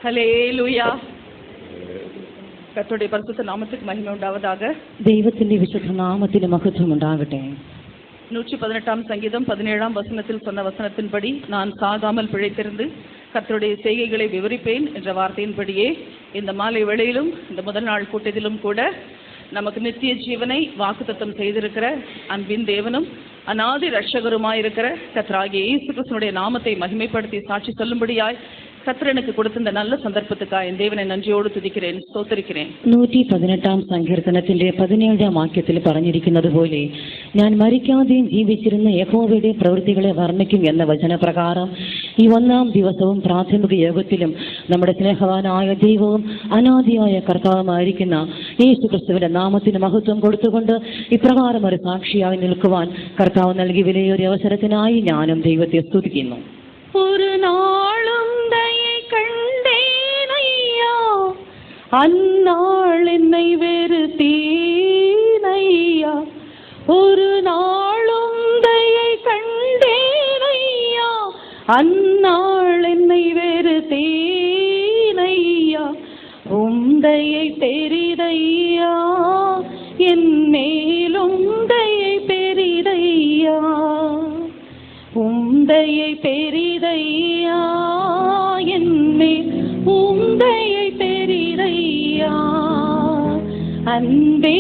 Hallelujah. കർത്തരുடைய பரிசுத்த நாமத்துக்கு மகிமை உண்டாவதாக. ദൈവത്തിന്റെ വിശുദ്ധ നാമത്തിന് മഹത്വം ഉണ്ടാകട്ടെ. 118 சங்கீதம் 17 வசனத்தில் சொன்ன வசனத்தின்படி நான் சாகாமல் பிழைத்திருந்து கர்த்தருடைய செய்கைகளை விவரிப்பேன் என்ற வார்த்தையின்படியே இந்த மாலை வேளையிலும் இந்த முதல் நாள் கூட்டத்திலும் கூட நமக்கு நித்திய ஜீவனை வாக்குத்தத்தம் செய்திருக்கிற அன்பின் தேவனும் அநாதி ரட்சகருமாயிருக்கிற கர்த்தராகிய இயேசு கிறிஸ்துவினுடைய நாமத்தை மகிமைப்படுத்தி சாட்சி சொல்லும்படியாய் கர்த்தர் எனக்கு கொடுத்த இந்த நல்ல சந்தர்ப்பத்துக்காக என் தேவனை நன்றியோடு துதிக்கிறேன், സ്തോത്രിக்கிறேன். 118 സങ്കീർത്തനത്തിന്റെ 17 വാക്യത്തിൽ പറഞ്ഞിരിക്കുന്നത് പോലെ ഞാൻ മരിക്കാതെയും ജീവിച്ചിരുന്ന യഹോവയുടെ പ്രവൃത്തികളെ വർണ്ണിക്കും എന്ന വചനപ്രകാരം ഈ ഒന്നാം ദിവസവും പ്രാഥമിക യോഗത്തിലും നമ്മുടെ സ്നേഹവാനായ ദൈവവും അനാദിയായ കർത്താവുമായിരിക്കുന്ന യേശു ക്രിസ്തുവിന്റെ നാമത്തിന് മഹത്വം കൊടുത്തുകൊണ്ട് ഇപ്രകാരം ഒരു സാക്ഷിയായി നിൽക്കുവാൻ കർത്താവ് നൽകി വിലയേറിയ അവസരത്തിനായി ഞാനും ദൈവത്തെ സ്തുതിക്കുന്നു. ஒரு நாளும் தயை கண்டேனையா, அந்நாள் என்னை வெறுத்தேனையா. ஒரு நாளும் தயை கண்டேனையா, அந்நாள் என்னை வெறுத்தேனையா. உந்தையை பெரிதையா, என் மேலும் தயை பெரிதையா. உந்தையை பெரிதையா, என்னே உந்தையை பெரிதையா. அன்பே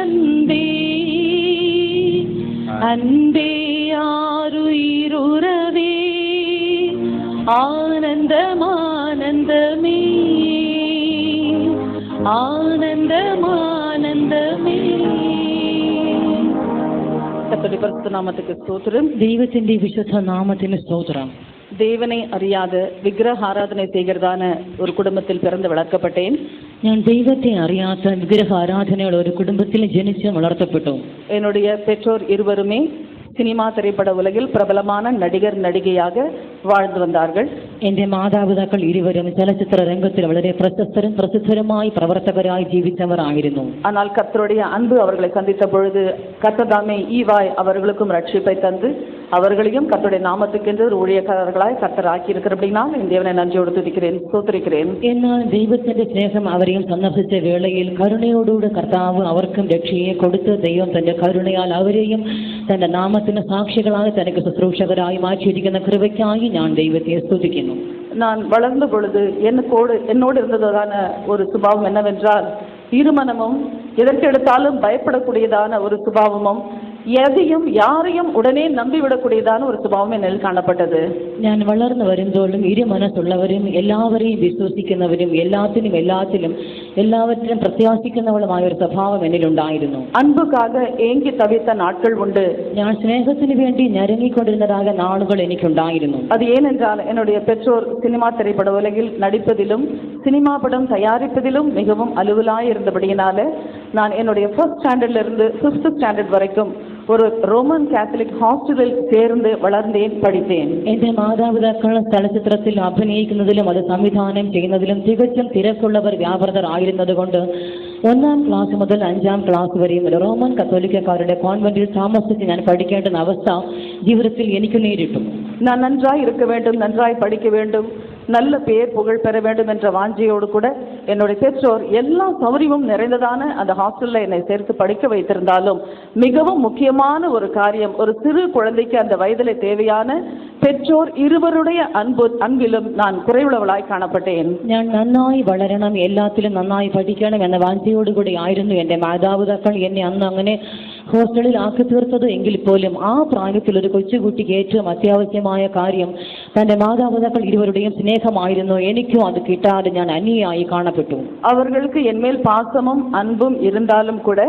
அன்பே அன்பே ஆருயிருறவே ஆனந்தமானந்தமே ஆனந்தமானந்தமே. கர்த்தருடைய பரிசுத்த நாமத்துக்கு ஸ்தோத்திரம். ദൈവത്തിന്റെ വിശുദ്ധ നാമത്തിന് സ്തോത്രം. தேவனை அறியாத விக்கிரக ஆராதனை செய்கிறதான ஒரு குடும்பத்தில் பிறந்து வளர்க்கப்பட்டேன். ഞാൻ ദൈവത്തെ അറിയാത്ത വിഗ്രഹ ആരാധനയുള്ള ഒരു കുടുംബത്തിൽ ജനിച്ച് വളർത്തപ്പെട്ടു. என்னுடைய பெற்றோர் இருவருமே சினிமா திரைப்பட உலகில் பிரபலமான நடிகர் நடிகையாக வாழ்ந்து வந்தார்கள். എന്റെ മാതാപിതാക്കൾ ഇരുവരും ചലച്ചിത്ര രംഗത്തിൽ വളരെ പ്രശസ്തരും പ്രസിദ്ധരുമായി പ്രവർത്തകരായി ജീവിച്ചവർ ആയിരുന്നു. ஆனால் கர்த்தருடைய அன்பு அவர்களை சந்தித்த பொழுது கர்த்ததாமே ஈவாய் அவர்களுக்கும் ரட்சிப்பை தந்து அவர்களையும் கர்த்தருடைய நாமத்துக்கென்று ஒரு ஊழியக்காரர்களாய் கர்த்தர் ஆக்கி இருக்கிறபடினால் என் தேவனை நன்றியோடு துதிக்கிறேன், സ്തോത്രിக்கிறேன். എന്നാൽ ദൈവത്തിന്റെ സ്നേഹം അവരെയും സന്ദർശിച്ച വേളയിൽ കരുണയോടുകൂടെ കർത്താവ് അവർക്കും രക്ഷയെ കൊടുത്ത് ദൈവം തന്റെ കരുണയാൽ അവരെയും തന്റെ നാമത്തിന് സാക്ഷികളായി തനിക്ക് ശുശ്രൂഷകരായി മാറ്റിയിരിക്കുന്ന കൃപയ്ക്കായി ഞാൻ ദൈവത്തെ സ്തുതിക്കുന്നു. நான் வளர்ந்த பொழுது என்னோடு இருந்ததான ஒரு சுபாவம் என்னவென்றால் இருமனமும் எதற்கெடுத்தாலும் பயப்படக்கூடியதான ஒரு சுபாவமும் எதையும் யாரையும் உடனே நம்பிவிடக்கூடியதான ஒரு சுபாவம் എന്നിൽ കാണപ്പെട്ടது. ഞാൻ വളർന്നു വരുമ്പോഴും ഇരുമനസ്സുള്ളവരും എല്ലാവരെയും വിശ്വസിക്കുന്നവരും എല്ലാത്തിലും എല്ലാവറ്റിലും പ്രത്യാശിക്കുന്നവളുമായ ഒരു സ്വഭാവം എന്നിലുണ്ടായിരുന്നു. അன்புக்காக ஏங்கி தவித்த நாட்கள் உண்டு. ഞാൻ സ്നേഹത്തിന് വേണ്ടി ഞരങ്ങിക്കൊണ്ടിരുന്നതായ നാളുകൾ എനിക്കുണ്ടായിരുന്നു. அது ஏனென்றால் என்னுடைய பெற்றோர் சினிமா திரைப்பட உலகில் நடிப்பதிலும் சினிமா படம் தயாரிப்பதிலும் மிகவும் அலுவலாய் இருந்தபடியினால நான் என்னுடைய 1st ஸ்டாண்டர்ட்ல இருந்து 5th ஸ்டாண்டர்ட் வரைக்கும் ஒரு ரோமன் கேத்தலிக் ஹாஸ்டலில் சேர்ந்து வளர்ந்தேன், പഠിத்தேன். എന്റെ മാതാപിതാക്കൾ ചലച്ചിത്രത്തിൽ അഭിനയിക്കുന്നതിലും അത് സംവിധാനം ചെയ്യുന്നതിലും തികച്ചും തിരക്കുള്ളവർ വ്യാപൃതർ ആയിരുന്നതുകൊണ്ട് 1ാം ക്ലാസ് മുതൽ 5ാം ക്ലാസ് വരെയും റോമൻ കത്തോലിക്കക്കാരുടെ കോൺവെന്റിൽ താമസിച്ച് ഞാൻ പഠിക്കേണ്ടുന്ന അവസ്ഥ ജീവിതത്തിൽ എനിക്ക് നേരിട്ടു. நான் நன்றாய் இருக்க வேண்டும், நன்றாய் படிக்க வேண்டும், நல்ல பேர் புகழ் பெற வேண்டும் என்ற வாஞ்சையோடு கூட என்னுடைய பெற்றோர் எல்லா சௌகரியமும் நிறைந்ததான அந்த ஹாஸ்டல்ல என்னை சேர்த்து படிக்க வைத்திருந்தாலும் மிகவும் முக்கியமான ஒரு காரியம், ஒரு சிறு குழந்தைக்கு அந்த வயதிலே தேவையான பெற்றோர் இருவருடைய அன்பிலும் நான் குறைவுள்ளவளாய் കാണപ്പെട്ടேன். ഞാൻ നന്നായി വളരണം, എല്ലാത്തിലും നന്നായി പഠിക്കണം എന്ന വാഞ്ചയോടുകൂടി ആയിരുന്നു എൻ്റെ മാതാപിതാക്കൾ എന്നെ അന്ന് അങ്ങനെ ഹോസ്റ്റലിൽ ആക്കി തീർത്തത്. എങ്കിൽ പോലും ആ പ്രായത്തിൽ ഒരു കൊച്ചുകുട്ടിക്ക് ഏറ്റവും അത്യാവശ്യമായ കാര്യം തൻ്റെ മാതാപിതാക്കൾ ഇരുവരുടെയും സ്നേഹമായിരുന്നു. എനിക്കും അത് കിട്ടാതെ ഞാൻ അന്യയായി കാണപ്പെട്ടു. அவர்களுக்கு என்மேல் பாசமும் அன்பும் இருந்தாலும் கூட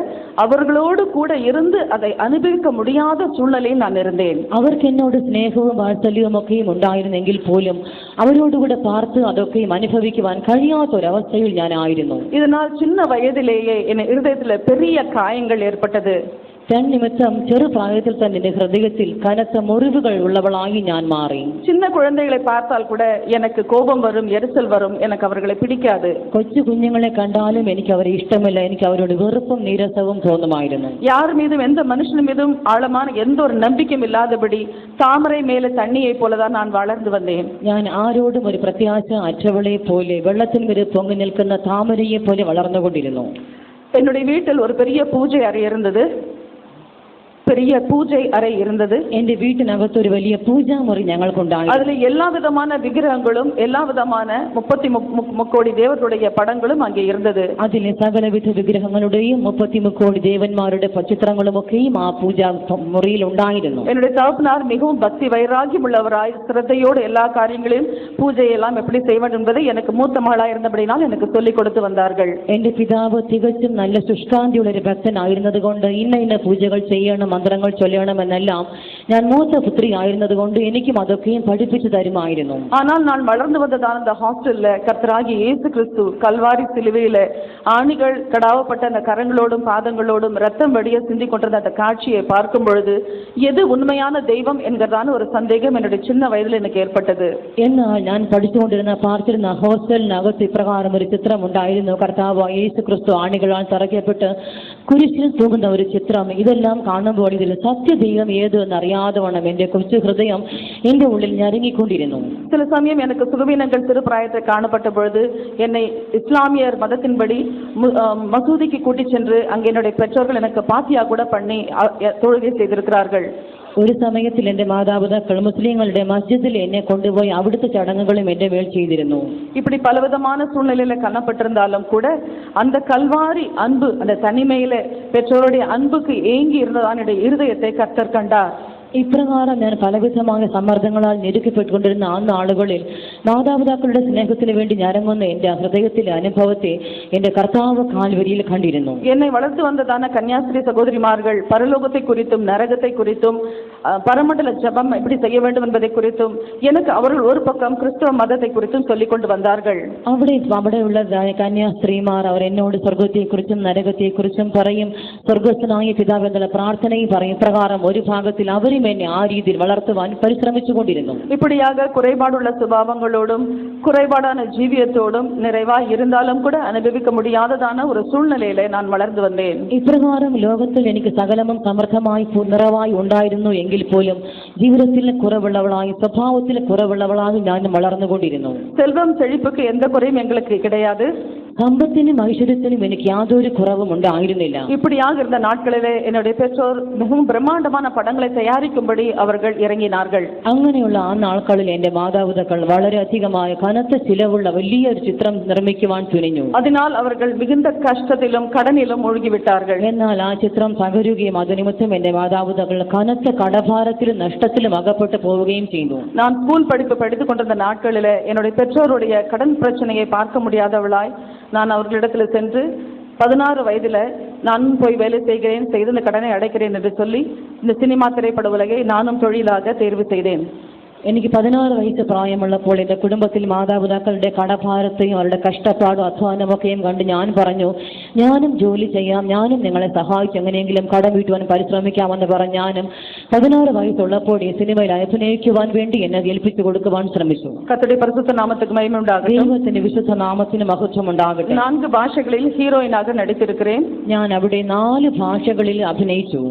அவர்களோடு கூட இருந்து அதை அனுபவிக்க முடியாத சூழ்நிலையில் நான் இருந்தேன். അവർക്ക് എന്നോട് സ്നേഹവും വാത്സല്യവും ഒക്കെയും ഉണ്ടായിരുന്നെങ്കിൽ പോലും അവരോടുകൂടെ പാർത്ത് അതൊക്കെയും അനുഭവിക്കുവാൻ കഴിയാത്തൊരവസ്ഥയിൽ ഞാനായിരുന്നു. இதனால் சின்ன வயதிலேயே என் இருதயத்தில் பெரிய காயங்கள் ஏற்பட்டது. തന്നിമിത്തം ചെറുപ്രായത്തിൽ തന്നെ എൻ്റെ ഹൃദയത്തിൽ കനത്ത മുറിവുകൾ ഉള്ളവളായി ഞാൻ മാറി. சின்ன குழந்தைகளை பார்த்தால் கூட எனக்கு கோபம் வரும், எரிச்சல் வரும், எனக்கு அவர்களை பிடிக்காது. കൊച്ചു കുഞ്ഞുങ്ങളെ കണ്ടാലും എനിക്ക് അവരെ ഇഷ്ടമില്ല, എനിക്ക് അവരോട് വെറുപ്പും നീരസവും തോന്നുമായിരുന്നു. யார் மீதும் எந்த மனுஷன் மீதும் ஆழமான எந்த ஒரு நம்பிக்கையும் இல்லாதபடி தாமரை மேலே தண்ணியை போலதான் நான் வளர்ந்து வந்தேன். ഞാൻ ആരോടും ഒരു പ്രത്യാശ അറ്റവളെ പോലെ വെള്ളത്തിന്മീത് പൊങ്ങി നിൽക്കുന്ന താമരയെ പോലെ വളർന്നുകൊണ്ടിരുന്നു. என்னுடைய வீட்டில் ஒரு பெரிய பூஜை அறை இருந்தது. എന്റെ വീട്ടിനകത്ത് ഒരു വലിയ പൂജാമുറി ഞങ്ങൾക്കുണ്ടായി. அதுல எல்லா விதமான விக்கிரகங்களும் எல்லா விதமான 33 கோடி தேவர்களுடைய படங்களும் அங்கே இருந்தது. അതിലെ സകലവിധ വിഗ്രഹങ്ങളുടെയും 33 കോടി ദേവന്മാരുടെ ചിത്രങ്ങളും ഒക്കെയും ആ പൂജാ മുറിയിൽ ഉണ്ടായിരുന്നു. என்னுடைய தகப்பனார் மிகவும் பக்தி வைராகியம் உள்ளவராய் சிரத்தையோடு எல்லா காரியங்களையும் பூஜையெல்லாம் எப்படி செய்ய வேண்டும் என்பதை எனக்கு மூத்த மகளாய் இருந்தபடினால் எனக்கு சொல்லிக் கொடுத்து வந்தார்கள். എന്റെ പിതാവ് തികച്ചും നല്ല ശുഷ്കാന്തിയുള്ള ഒരു ഭക്തനായിരുന്നത് കൊണ്ട് ഇന്ന പൂജകൾ ചെയ്യണം, മന്ത്രങ്ങൾ ചൊല്ലണമെന്നെല്ലാം ഞാൻ മൂത്ത പുത്രി ആയിരുന്നത് കൊണ്ട് എനിക്കും അതൊക്കെയും പഠിപ്പിച്ചു തരുമായിരുന്നു. ஆனால் நான் வளர்ந்து வந்ததான அந்த ஹாஸ்டல்ல கர்த்தராகிய இயேசு கிறிஸ்து கல்வாரி சிலுவையில ஆணிகள் கடாவப்பட்ட அந்த கரங்களோடும் பாதங்களோடும் ரத்தம் வடிய சிந்தி கொண்டிருந்த அந்த காட்சியை பார்க்கும் பொழுது எது உண்மையான தெய்வம் என்கிறதான ஒரு சந்தேகம் என்னுடைய சின்ன வயதில் எனக்கு ஏற்பட்டது. എന്നാൽ ഞാൻ പഠിച്ചുകൊണ്ടിരുന്ന പാർത്തിരുന്ന ഹോസ്റ്റലിനകത്ത് ഇപ്രകാരം ഒരു ചിത്രം ഉണ്ടായിരുന്നു. കർത്താവ് യേശു ക്രിസ്തു ആണികളാൽ തറയ്ക്കപ്പെട്ട് കുരിശിൽ തൂങ്ങുന്ന ഒരു ചിത്രം. ഇതെല്ലാം കാണുമ്പോൾ ഇതിൽ സത്യദൈവം ഏത് എന്നറിയാതെ വണ്ണം എൻ്റെ കൊച്ചു ഹൃദയം എൻ്റെ ഉള്ളിൽ ഞരങ്ങിക്കൊണ്ടിരുന്നു. சில சமயம் எனக்கு சுகவீனங்கள் சிறுபிராயத்தை காணப்பட்ட பொழுது என்னை இஸ்லாமியர் மதத்தின்படி மசூதிக்கு கூட்டிச் சென்று அங்கே என்னுடைய பெற்றோர்கள் எனக்கு பாத்தியா கூட பண்ணி தொழுகை செய்திருக்கிறார்கள். ഒരു സമയത്തിൽ എൻ്റെ മാതാപിതാക്കൾ മുസ്ലിങ്ങളുടെ മസ്ജിദിൽ എന്നെ കൊണ്ടുപോയി അവിടുത്തെ ചടങ്ങുകളും എൻ്റെ മേൽ ചെയ്തിരുന്നു. இப்படி பலவிதமான சூழ்நிலையில காணப்பட்டிருந்தாலும் கூட அந்த கல்வாரி அன்பு, அந்த தனிமையில பெற்றோருடைய அன்புக்கு ஏங்கி இருந்ததான் என்னுடைய இருதயத்தை கர்த்தர் கண்டார். ഇപ്രകാരം ഞാൻ പലവിധമായ സമ്മർദ്ദങ്ങളാൽ ഞെരുക്കപ്പെട്ടുകൊണ്ടിരുന്ന ആ നാളുകളിൽ മാതാപിതാക്കളുടെ സ്നേഹത്തിന് വേണ്ടി ഞരങ്ങുന്ന എൻ്റെ ഹൃദയത്തിലെ അനുഭവത്തെ എൻ്റെ കർത്താവ് കാൽവരിയിൽ കണ്ടിരുന്നു. என்னை வளர்த்து வந்ததான கன்னியாஸ்திரி சகோதரிமார்கள் பரலோகத்தை குறித்தும் நரகத்தை குறித்தும் பரமண்டல ஜபம் எப்படி செய்ய வேண்டும் என்பதை குறித்தும் எனக்கு அவர்கள் ஒரு பக்கம் கிறிஸ்தவ மதத்தை குறித்தும் சொல்லிக் கொண்டு வந்தார்கள். അവിടെയുള്ള കന്യാസ്ത്രീമാർ അവർ എന്നോട് സ്വർഗത്തെക്കുറിച്ചും നരകത്തെക്കുറിച്ചും പറയും. സ്വർഗസ്ഥനായ പിതാവ് എന്നുള്ള പ്രാർത്ഥനയും പറയും. പ്രകാരം ഒരു ഭാഗത്തിൽ അവരും എന്നെ ആ രീതിയിൽ വളർത്തുവാൻ പരിശ്രമിച്ചുകൊണ്ടിരുന്നു. இப்படியாக குறைபாடுள்ள சுபாவங்களோடும் குறைபாடான ஜீவியத்தோடும் நிறைவாய் இருந்தாலும் கூட அனுபவிக்க முடியாததான ஒரு சூழ்நிலையில நான் வளர்ந்து வந்தேன். ഇപ്രകാരം ലോകത്തിൽ എനിക്ക് സകലമും സമൃദ്ധമായി നിറവായി ഉണ്ടായിരുന്നു എങ്കിൽ പോലും ജീവിതത്തിൽ കുറവുള്ളവളായി, സ്വഭാവത്തിൽ കുറവുള്ളവളായി ഞാൻ വളർന്നുകൊണ്ടിരുന്നു. செல்வம் செழிப்புக்கு எந்த குறையும் எங்களுக்கு கிடையாது. സമ്പത്തിനും ഐശ്വര്യത്തിനും എനിക്ക് യാതൊരു കുറവും ഉണ്ടായിരുന്നില്ല. இப்படியாக இருந்த நாட்களிலே என்னுடைய பெற்றோர் மிகவும் பிரம்மாண்டமான படங்களை தயாரிக்கும்படி அவர்கள் இறங்கினார்கள். അങ്ങനെയുള്ള ആ നാൾക്കളിൽ എൻ്റെ മാതാപിതാക്കൾ വളരെയധികമായ കനത്ത ചിലവുള്ള വലിയൊരു ചിത്രം നിർമ്മിക്കുവാൻ തുനിഞ്ഞു. അതിനാൽ അവர்கள் மிகுந்த கஷ்டத்திலும் கடனிலும் மூழ்கிவிட்டார்கள். എന്നാൽ ആ ചിത്രം തകരുകയും അതുനിമിത്തം എൻ്റെ മാതാപിതാക്കൾ കനത്ത കടഭാരത്തിലും നഷ്ടത്തിലും അകപ്പെട്ടു പോവുകയും ചെയ്തു. நான் ஸ்கூல் படிப்பு படித்துக் கொண்டிருந்த நாட்களிலே என்னுடைய பெற்றோருடைய கடன் பிரச்சனையை பார்க்க முடியாதவளாய் நான் அவர்களிடத்தில் சென்று 16 வயதில் நான் போய் வேலை செய்கிறேன், செய்து இந்த கடனை அடைக்கிறேன் என்று சொல்லி இந்த சினிமா திரைப்பட உலகை நானும் தொழிலாக தேர்வு செய்தேன். എനിക്ക് 16 വയസ്സ് പ്രായമുള്ളപ്പോൾ എൻ്റെ കുടുംബത്തിൽ മാതാപിതാക്കളുടെ കടഭാരത്തെയും അവരുടെ കഷ്ടപ്പാടും അധ്വാനമൊക്കെയും കണ്ട് ഞാൻ പറഞ്ഞു, ഞാനും ജോലി ചെയ്യാം, ഞാനും നിങ്ങളെ സഹായിച്ച് എങ്ങനെയെങ്കിലും കടം വീട്ടുവാൻ പരിശ്രമിക്കാമെന്ന് പറഞ്ഞ് ഞാനും 16 വയസ്സുള്ളപ്പോൾ ഈ സിനിമയിൽ അഭിനയിക്കുവാൻ വേണ്ടി എന്നെ ഏൽപ്പിച്ചു കൊടുക്കുവാൻ ശ്രമിച്ചു. കർത്തരുടെ പരിശുദ്ധ നാമத்துக்கு மகிமை உண்டாகட்டும். ദൈവത്തിന്റെ വിശുദ്ധ നാമത്തിന് മഹത്വം ഉണ്ടാകട്ടെ. 4 ഭാഷകളിൽ ഹീറോയിനാக நடித்திருக்கிறேன். ഞാൻ അവിടെ 4 ഭാഷകളിൽ അഭിനയിച്ചു.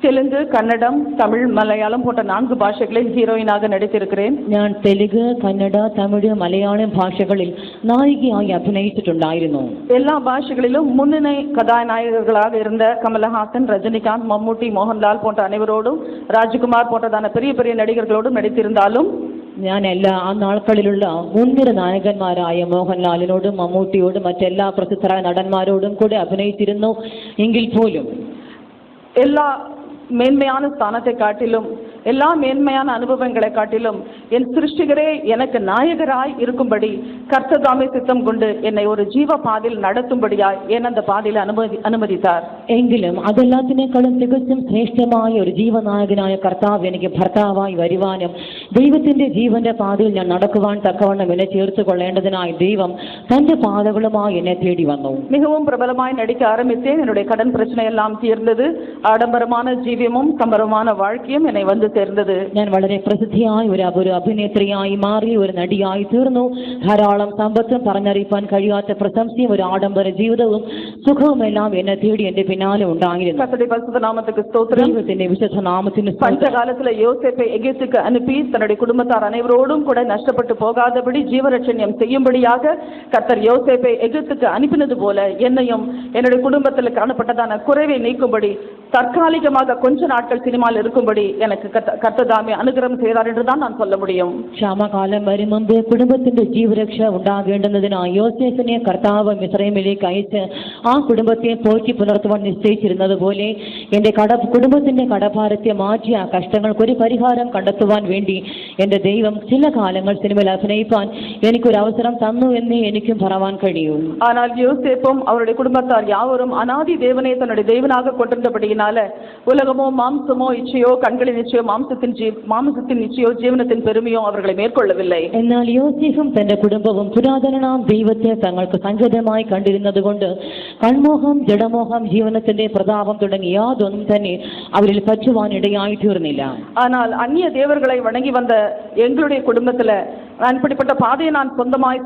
தெலுங்கு, கன்னடம், தமிழ், மலையாளம் போன்ற 4 பாஷைகளில் ஹீரோயினாக நடித்திருக்கிறேன். ഞാൻ തെലുങ്ക്, കന്നഡ, തമിഴ്, മലയാളം ഭാഷകളിൽ നായികയായി അഭിനയിച്ചിട്ടുണ്ടായിരുന്നു. எல்லா பாஷைகளிலும் முன்னணி கதாநாயகர்களாக இருந்த கமலஹாசன், ரஜினிகாந்த், மம்முட்டி, மோகன்லால் போன்ற அனைவரோடும், ராஜ்குமார் போன்றதான பெரிய பெரிய நடிகர்களோடும் நடித்திருந்தாலும் ഞാൻ ആ നാൾക്കളിലുള്ള മുൻനിര നായകന്മാരായ മോഹൻലാലിനോടും മമ്മൂട്ടിയോടും മറ്റെല്ലാ പ്രസിദ്ധരായ നടന്മാരോടും കൂടെ അഭിനയിച്ചിരുന്നു. എങ്കിൽ പോലും எல்லா மேன்மையான ஸ்தானத்தை காட்டிலும் எல்லா மேன்மையான அனுபவங்களை காட்டிலும் என் சிருஷ்டிகரே எனக்கு நாயகராய் இருக்கும்படி கர்த்தர் தாமே சித்தம் கொண்டு என்னை ஒரு ஜீவ பாதையில் നടത്തുம்படியாய் എന്നെ அந்த பாதையில் അനുമതിத்தார். എങ്കിലും അതെല്ലാത്തിനേക്കാളും തികച്ചും ശ്രേഷ്ഠമായ ഒരു ജീവനായകനായ കർത്താവ് എനിക്ക് ഭർത്താവായി വരുവാനും ദൈവത്തിന്റെ ജീവന്റെ പാതയിൽ ഞാൻ നടക്കുവാൻ തക്കവണ്ണം എന്നെ ചേർത്ത് കൊള്ളേണ്ടതിനായി ദൈവം തന്റെ പാതകളുമായി എന്നെ തേടി വന്നു. மிகவும் பிரபலமாய் நடிக்க ஆரம்பித்தேன். என்னுடைய கடன் பிரச்சனை எல்லாம் தீர்ந்தது. ஆடம்பரமான ஜீவியமும் சம்பரமான வாழ்க்கையும் என்னை வந்து சேர்ந்தது. ഞാൻ വളരെ പ്രസിദ്ധിയായ ഒരു അഭിനേത്രിയായി മാറി, ഒരു നടിയായി തീർന്നു. ധാരാളം സമ്പത്തും പറഞ്ഞറിയിപ്പാൻ കഴിയാത്ത പ്രശംസയും ഒരു ആഡംബര ജീവിതവും സുഖവും എല്ലാം എന്നെ തേടി എന്റെ പിന്നാലെ ഉണ്ടായിരുന്നു. கர்த்தருடைய பரிசுத்த நாமத்துக்கு ஸ்தோத்திரம். ദൈവത്തിന്റെ വിശുദ്ധ നാമത്തിന് பஞ்சகாலத்துல யோசேப்பை எகிப்துக்கு அனுப்பி தன்னுடைய குடும்பத்தார் அனைவரோடும் கூட நஷ்டப்பட்டு போகாதபடி ஜீவரட்சண்யம் செய்யும்படியாக கர்த்தர் யோசேப்பை எகிப்துக்கு அனுப்பினது போல என்னையும் என்னுடைய குடும்பத்தில் காணப்பட்டதான குறைவை நீக்கும்படி தற்காலிகமாக கொஞ்ச நாட்கள் சினிமாவில் இருக்கும்படி எனக்கு கர்த்தர் தாமே அனுகிரகம் செய்தார் என்றுதான் நான் சொல்ல முடியும். ക്ഷാമകാലം വരും മുമ്പ് കുടുംബത്തിന്റെ ജീവരക്ഷ ഉണ്ടാകേണ്ടുന്നതിനായി യോസേഫിനെ കർത്താവ് മിസ്രൈമിലേക്ക് അയച്ച് ആ കുടുംബത്തെ പോറ്റി പുലർത്തുവാൻ നിശ്ചയിച്ചിരുന്നത് പോലെ എന്റെ കുടുംബത്തിന്റെ കടഭാരത്തെ മാറ്റി ആ കഷ്ടങ്ങൾക്കൊരു പരിഹാരം കണ്ടെത്തുവാൻ വേണ്ടി എന്റെ ദൈവം ചില കാലങ്ങൾ സിനിമയിൽ അഭിനയിപ്പാൻ എനിക്കൊരു അവസരം തന്നു എന്നേ എനിക്കും പറവാൻ കഴിയൂ. ஆனால் யோசேப்பும் அவருடைய குடும்பத்தார் யாவரும் அநாதி தேவனை தன்னுடைய தேவனாக கொண்டிருந்தபடியினால உலகமோ மாம்சமோ இச்சையோ கண்களின் இச்சையோ மாம்சத்தின் இச்சையோ ജീവനത്തിൻ പെരുമയോ അവர்களை മേற்കൊള്ളவில்லை. എന്നാൽ യോസേഫും തന്റെ കുടുംബവും പുരാതനാം ദൈവത്തെ തങ്ങൾക്ക് സങ്കേതമായി കണ്ടിരുന്നത് കൊണ്ട് കൺമോഹം, ജഡമോഹം, ജീവനത്തിന്റെ പ്രതാപം തുടങ്ങി യാതൊന്നും തന്നെ അവരിൽ പറ്റുവാൻ ഇടയായി തീർന്നില്ല. ஆனால் அந்நிய தேவர்களை வணங்கி வந்த எங்களுடைய குடும்பத்துல இப்படிப்பட்ட பாதையை நான்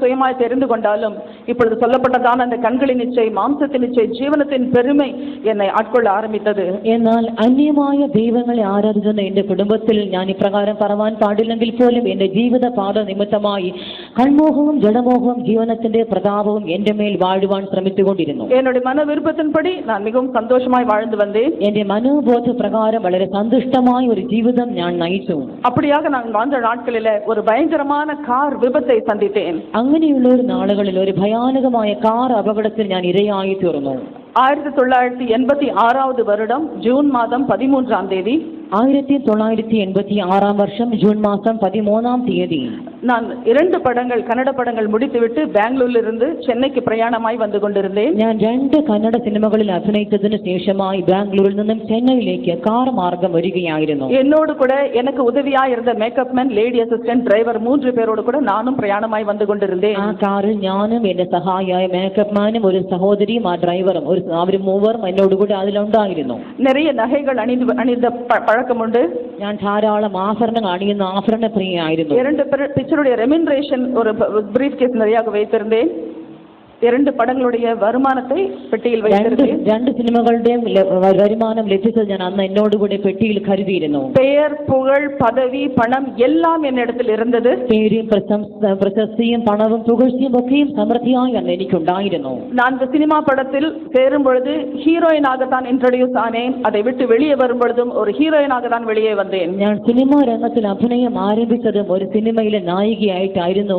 சுயமாய் தெரிந்து கொண்டாலும் இப்பொழுது சொல்லப்பட்டதான அந்த கண்களின் இச்சை, மாம்சத்தின் இச்சை, ജീവനത്തിൻ പെരുமை என்னை ஆட்கொள்ள ஆரம்பித்தது. എന്നാൽ അന്യമായ ദൈവങ്ങളെ ആരാധിക്കുന്ന എന്റെ കുടുംബത്തിൽ ഞാൻ ഇപ്രകാരം പറവാൻ പാടില്ലെങ്കിൽ പോലും എന്റെ ജീവിത പാത നിമിത്തമായി കൺമോഹവും ജഡമോഹവും ജീവനത്തിന്റെ പ്രതാപവും എന്റെ മേൽ വാഴുവാൻ ശ്രമിച്ചുകൊണ്ടിരുന്നു. என்னுடைய மன விருப்பத்தின்படி நான் மிகவும் சந்தோஷமாய் வாழ்ந்து வந்தேன். എന്റെ മനോബോധ പ്രകാരം വളരെ സന്തുഷ്ടമായ ഒരു ജീവിതം ഞാൻ നയിച്ചു. அப்படியாக நான் வாழ்ந்த நாட்களிலே ஒரு பயங்கரமான கார் விபத்தை சந்தித்தேன். അങ്ങനെയുള്ള ഒരു നാളുകളിൽ ഒരു ഭയാനകമായ കാർ അപകടത്തിൽ ഞാൻ ഇരയായി തീർന്നു. 1986 வருடம் ஜூன் மாதம் 13ஆம் தேதி 1986 വർഷം ജൂൺ മാസം 13ആം തീയതി நான் 2 படங்கள் கன்னட படங்கள் முடித்துவிட்டு பெங்களூரில் இருந்து சென்னைக்கு பிரயாணமாய் வந்து கொண்டிருந்தேன். ഞാൻ 2 കന്നഡ സിനിമകളിൽ അഭിനയിച്ചതിന് ശേഷമായി ബാംഗ്ലൂരിൽ നിന്നും ചെന്നൈയിലേക്ക് കാർ മാർഗം വരികയായിരുന്നു. എന്നോട് കൂടെ എനിക്ക് ഉദവിയായി ഇരുന്ന makeup man, lady assistant, driver 3 പേരോട് കൂടെ നാനും പ്രയാണമായി വന്നു കൊണ്ടിരുந்தேன். ആ കാറിൽ ഞാനും എന്റെ സഹായിയായ മേക്കപ്പ് മാനും ഒരു സഹോദരിയും ആ ഡ്രൈവറും അവർ മൂവരും എന്നോട് കൂടെ അതിലുണ്ടായിരുന്നു. நிறைய நகைகள் அணிந்த பழக்கமுண்டு. ഞാൻ ധാരാളം ആഭരണങ്ങൾ അണിയുന്ന ആഭരണ പ്രിയയായിരുന്നു. 2 பிக்சருடைய ரெமினரேஷன் ஒரு பிரீஃப் கேஸ் நிறைய வைத்திருந்தேன். 2 படங்களுடைய வருமானத்தை பெட்டியில் வைத்திருந்தேன். 2 സിനിമകളുടെയും വരുമാനം ലഭിച്ചത് ഞാൻ അന്ന് എന്നോട് കൂടെ പെട്ടിയിൽ കരുതിയിരുന്നു. பெயர், புகழ், பதவி, பணம் எல்லாம் என்னிடத்தில் இருந்தது. പേരും പ്രശസ്തിയും പണവും പുകഴ്ചയും ഒക്കെയും സമൃദ്ധിയായി അന്ന് എനിക്കുണ്ടായിരുന്നു. நான் இந்த சினிமா படத்தில் சேரும் பொழுது ஹீரோயினாக தான் இன்ட்ரோடியூஸ் ஆனேன். அதை விட்டு வெளியே வரும் பொழுதும் ஒரு ஹீரோயினாக தான் வெளியே வந்தேன். ഞാൻ സിനിമാ രംഗത്തിൽ അഭിനയം ആരംഭിച്ചതും ഒരു സിനിമയിലെ നായികയായിട്ടായിരുന്നു.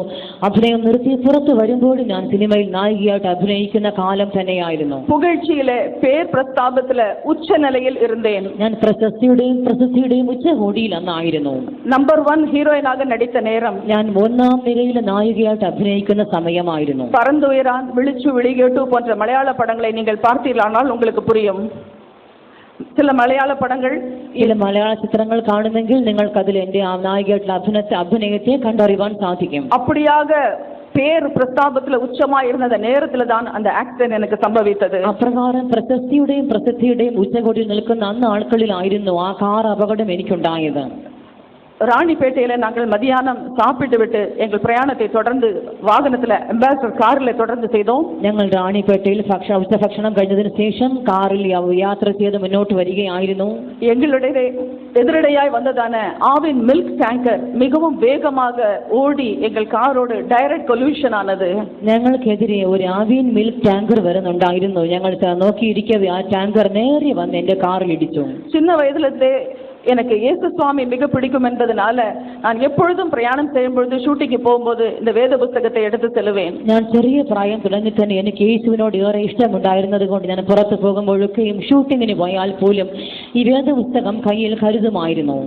അഭിനയം നിർത്തി പുറത്തു വരുമ്പോഴും ഞാൻ സിനിമയിൽ നായികയായിട്ട് അഭിനയിക്കുന്ന കാലം തന്നെയായിരുന്നു. പുകഴ്ചയിലെ പേർ പ്രസ്താവത്തിലെ ഉച്ച നിലയിൽ ഇരുന്നേൻ. ഞാൻ പ്രശസ്തിയുടെയും ഉച്ചകോടിയിൽ അന്നായിരുന്നു. നമ്പർ 1 ഹീറോയിനാக നടിച്ച നേരം ഞാൻ 1ാം നിരയിലെ നായികയായിട്ട് അഭിനയിക്കുന്ന സമയമായിരുന്നു. പറந்துയരാൻ, വിളിച്ചു വിളികേട്ടു പോன்ற മലയാള പടങ്ങളെ നിങ്ങൾ பார்த்தீர்களானால் உங்களுக்கு புரியும். ചില മലയാള പടങ്ങൾ, ചില മലയാള ചിത്രങ്ങൾ കാണുമെങ്കിൽ നിങ്ങൾക്ക് അതിൽ എന്റെ ആ നായികയായിട്ടുള്ള അഭിനയത്തെ കണ്ടറിയാൻ സാധിക്കും. அப்படியாக பேர் பிரஸ்தாபத்துல உச்சமா இருந்த நேரத்துல தான் அந்த ஆக்சிடென்ட் எனக்கு சம்பவித்தது. അപ്രകാരം പ്രശസ്തിയുടെയും പ്രസിദ്ധിയുടെയും ഉച്ചകോടിയിൽ നിൽക്കുന്ന അന്ന് ആൾക്കളിലായിരുന്നു ആ കാർ അപകടം എനിക്കുണ്ടായത്. ராணிப்பேட்டையில நாங்கள் மதியானம் சாப்பிட்டு விட்டு எங்கள் பிரயாணத்தை தொடர்ந்து வாகனத்துல அம்பாசிடர் காரில் தொடர்ந்து செய்தோம். ഞങ്ങൾ റാണിപ്പേട്ടയിൽ ഉച്ചഭക്ഷണം കഴിഞ്ഞതിന് ശേഷം കാറിൽ യാത്ര ചെയ്ത് മുന്നോട്ട് വരികയായിരുന്നു. எங்களுடைய எதிரடையாய் வந்ததான ஆவின் மில்க் டேங்கர் மிகவும் வேகமாக ஓடி எங்கள் காரோடு டைரக்ட் கொல்யூஷன் ஆனது. ഞങ്ങൾക്കെതിരെ ഒരു ആവിൻ മിൽക്ക് ടാങ്കർ വരുന്നുണ്ടായിരുന്നു. ഞങ്ങൾ നോക്കിയിരിക്കവേ ആ ടാങ്കർ നേരെ വന്ന് എന്റെ കാറിൽ ഇടിച്ചു. சின்ன வயதிலே எனக்கு இயேசு சுவாமி மிக பிடிக்கும் என்பதனால நான் எப்பொழுதும் பிரயாணம் செய்யும் பொழுது ஷூட்டிங்கு போகும்போது இந்த வேத புத்தகத்தை எடுத்து செல்வேன். ഞാൻ ചെറിയ പ്രായം തുടങ്ങി തന്നെ എനിക്ക് യേശുവിനോട് ഏറെ ഇഷ്ടമുണ്ടായിരുന്നത് കൊണ്ട് ഞാൻ പുറത്തു പോകുമ്പോഴൊക്കെയും ഷൂട്ടിങ്ങിന് പോയാൽ പോലും ഈ വേദപുസ്തകം കയ്യിൽ കരുതുമായിരുന്നു.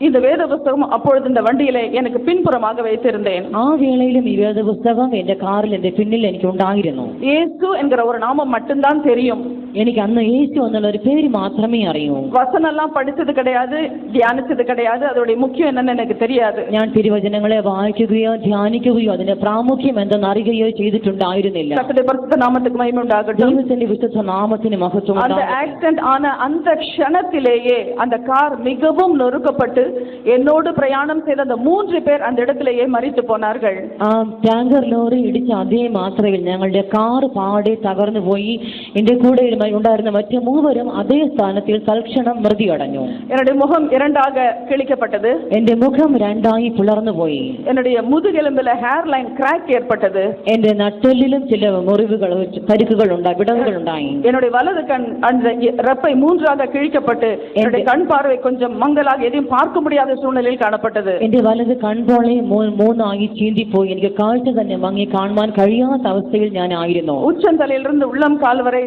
இந்த வேத புஸ்தகம் அப்பொழுது இந்த வண்டியிலே எனக்கு பின்புறமாக வைத்திருந்தேன். ആ വേളയിലും ഈ വേദപുസ്തകം എന്റെ കാറിൽ എന്റെ പിന്നിൽ എനിക്ക് ഉണ്ടായിരുന്നു. இயேசு என்கிற ஒரு நாமம் மட்டும்தான் தெரியும். എനിക്ക് അന്ന് യേശു എന്നുള്ള ഒരു പേര് മാത്രമേ അറിയൂ. வசனம்லாம் படிச்சது கிடையாது, தியானிச்சது கிடையாது, அதோட முக்கியம் என்னன்னு எனக்கு தெரியாது. ഞാൻ തിരുവചനങ്ങളെ വായിക്കുകയോ ധ്യാനിക്കുകയോ അതിന്റെ പ്രാമുഖ്യം എന്തെന്ന് അറിയുകയോ ചെയ്തിട്ടുണ്ടായിരുന്നില്ല. கர்த்தருடைய பரிசுத்த நாமத்துக்கு மகிமை உண்டாகட்டும். ദൈവത്തിന്റെ വിശുദ്ധ നാമത്തിന് മഹത്വം அந்த ഉണ്ടാകട്ടെ. ஆக்சிடென்ட் ஆன அந்த க்ஷணத்திலேயே அந்த கார் மிகவும் நொறுக்கப்பட்டு என்னோடு பிரயாணம் செய்த அந்த 3 பேர் அந்த இடத்திலேயே மரித்து போனார்கள். ആ ടാങ്കർ ലോറി ഇടിച്ച അതേ മാത്രയിൽ ഞങ്ങളുടെ കാർ പാടെ തകർന്നു പോയി. എന്റെ കൂടെ ഉണ്ടായിരുന്ന മറ്റു 3 പേരും അതേ സ്ഥാനത്തിൽ തൽക്ഷണം മൃതി അടഞ്ഞു. என்னுடைய முகம் இரண்டாக கிழிக்கப்பட்டது. എന്റെ മുഖം രണ്ടായി പിളർന്നു പോയി. என்னுடைய முதுகெலும்பில ஹேர் லைன் கிராக் ஏற்பட்டது. എന്റെ നട്ടെല്ലിലും ചില മുറിവുകൾ പരിക്കുകൾ ഉണ്ടായി, വിടവുകൾ ഉണ്ടായി. என்னுடைய வலது கண் அந்த ரெப்பை 3ஆக கிழிக்கப்பட்டு என்னுடைய கண் பார்வை கொஞ்சம் மங்கலாக எதையும் பார்க்க முடியாத சூழ்நிலையில் காணப்பட்டது. എന്റെ വലത് കൺപോളെ 3ആയി ചീന്തിപ്പോയി. എനിക്ക് കാഴ്ച തന്നെ മങ്ങി കാണുവാൻ കഴിയാത്ത അവസ്ഥയിൽ ഞാൻ ആയിരുന്നു. உச்சந்தலையிலிருந்து உள்ளம் கால் வரை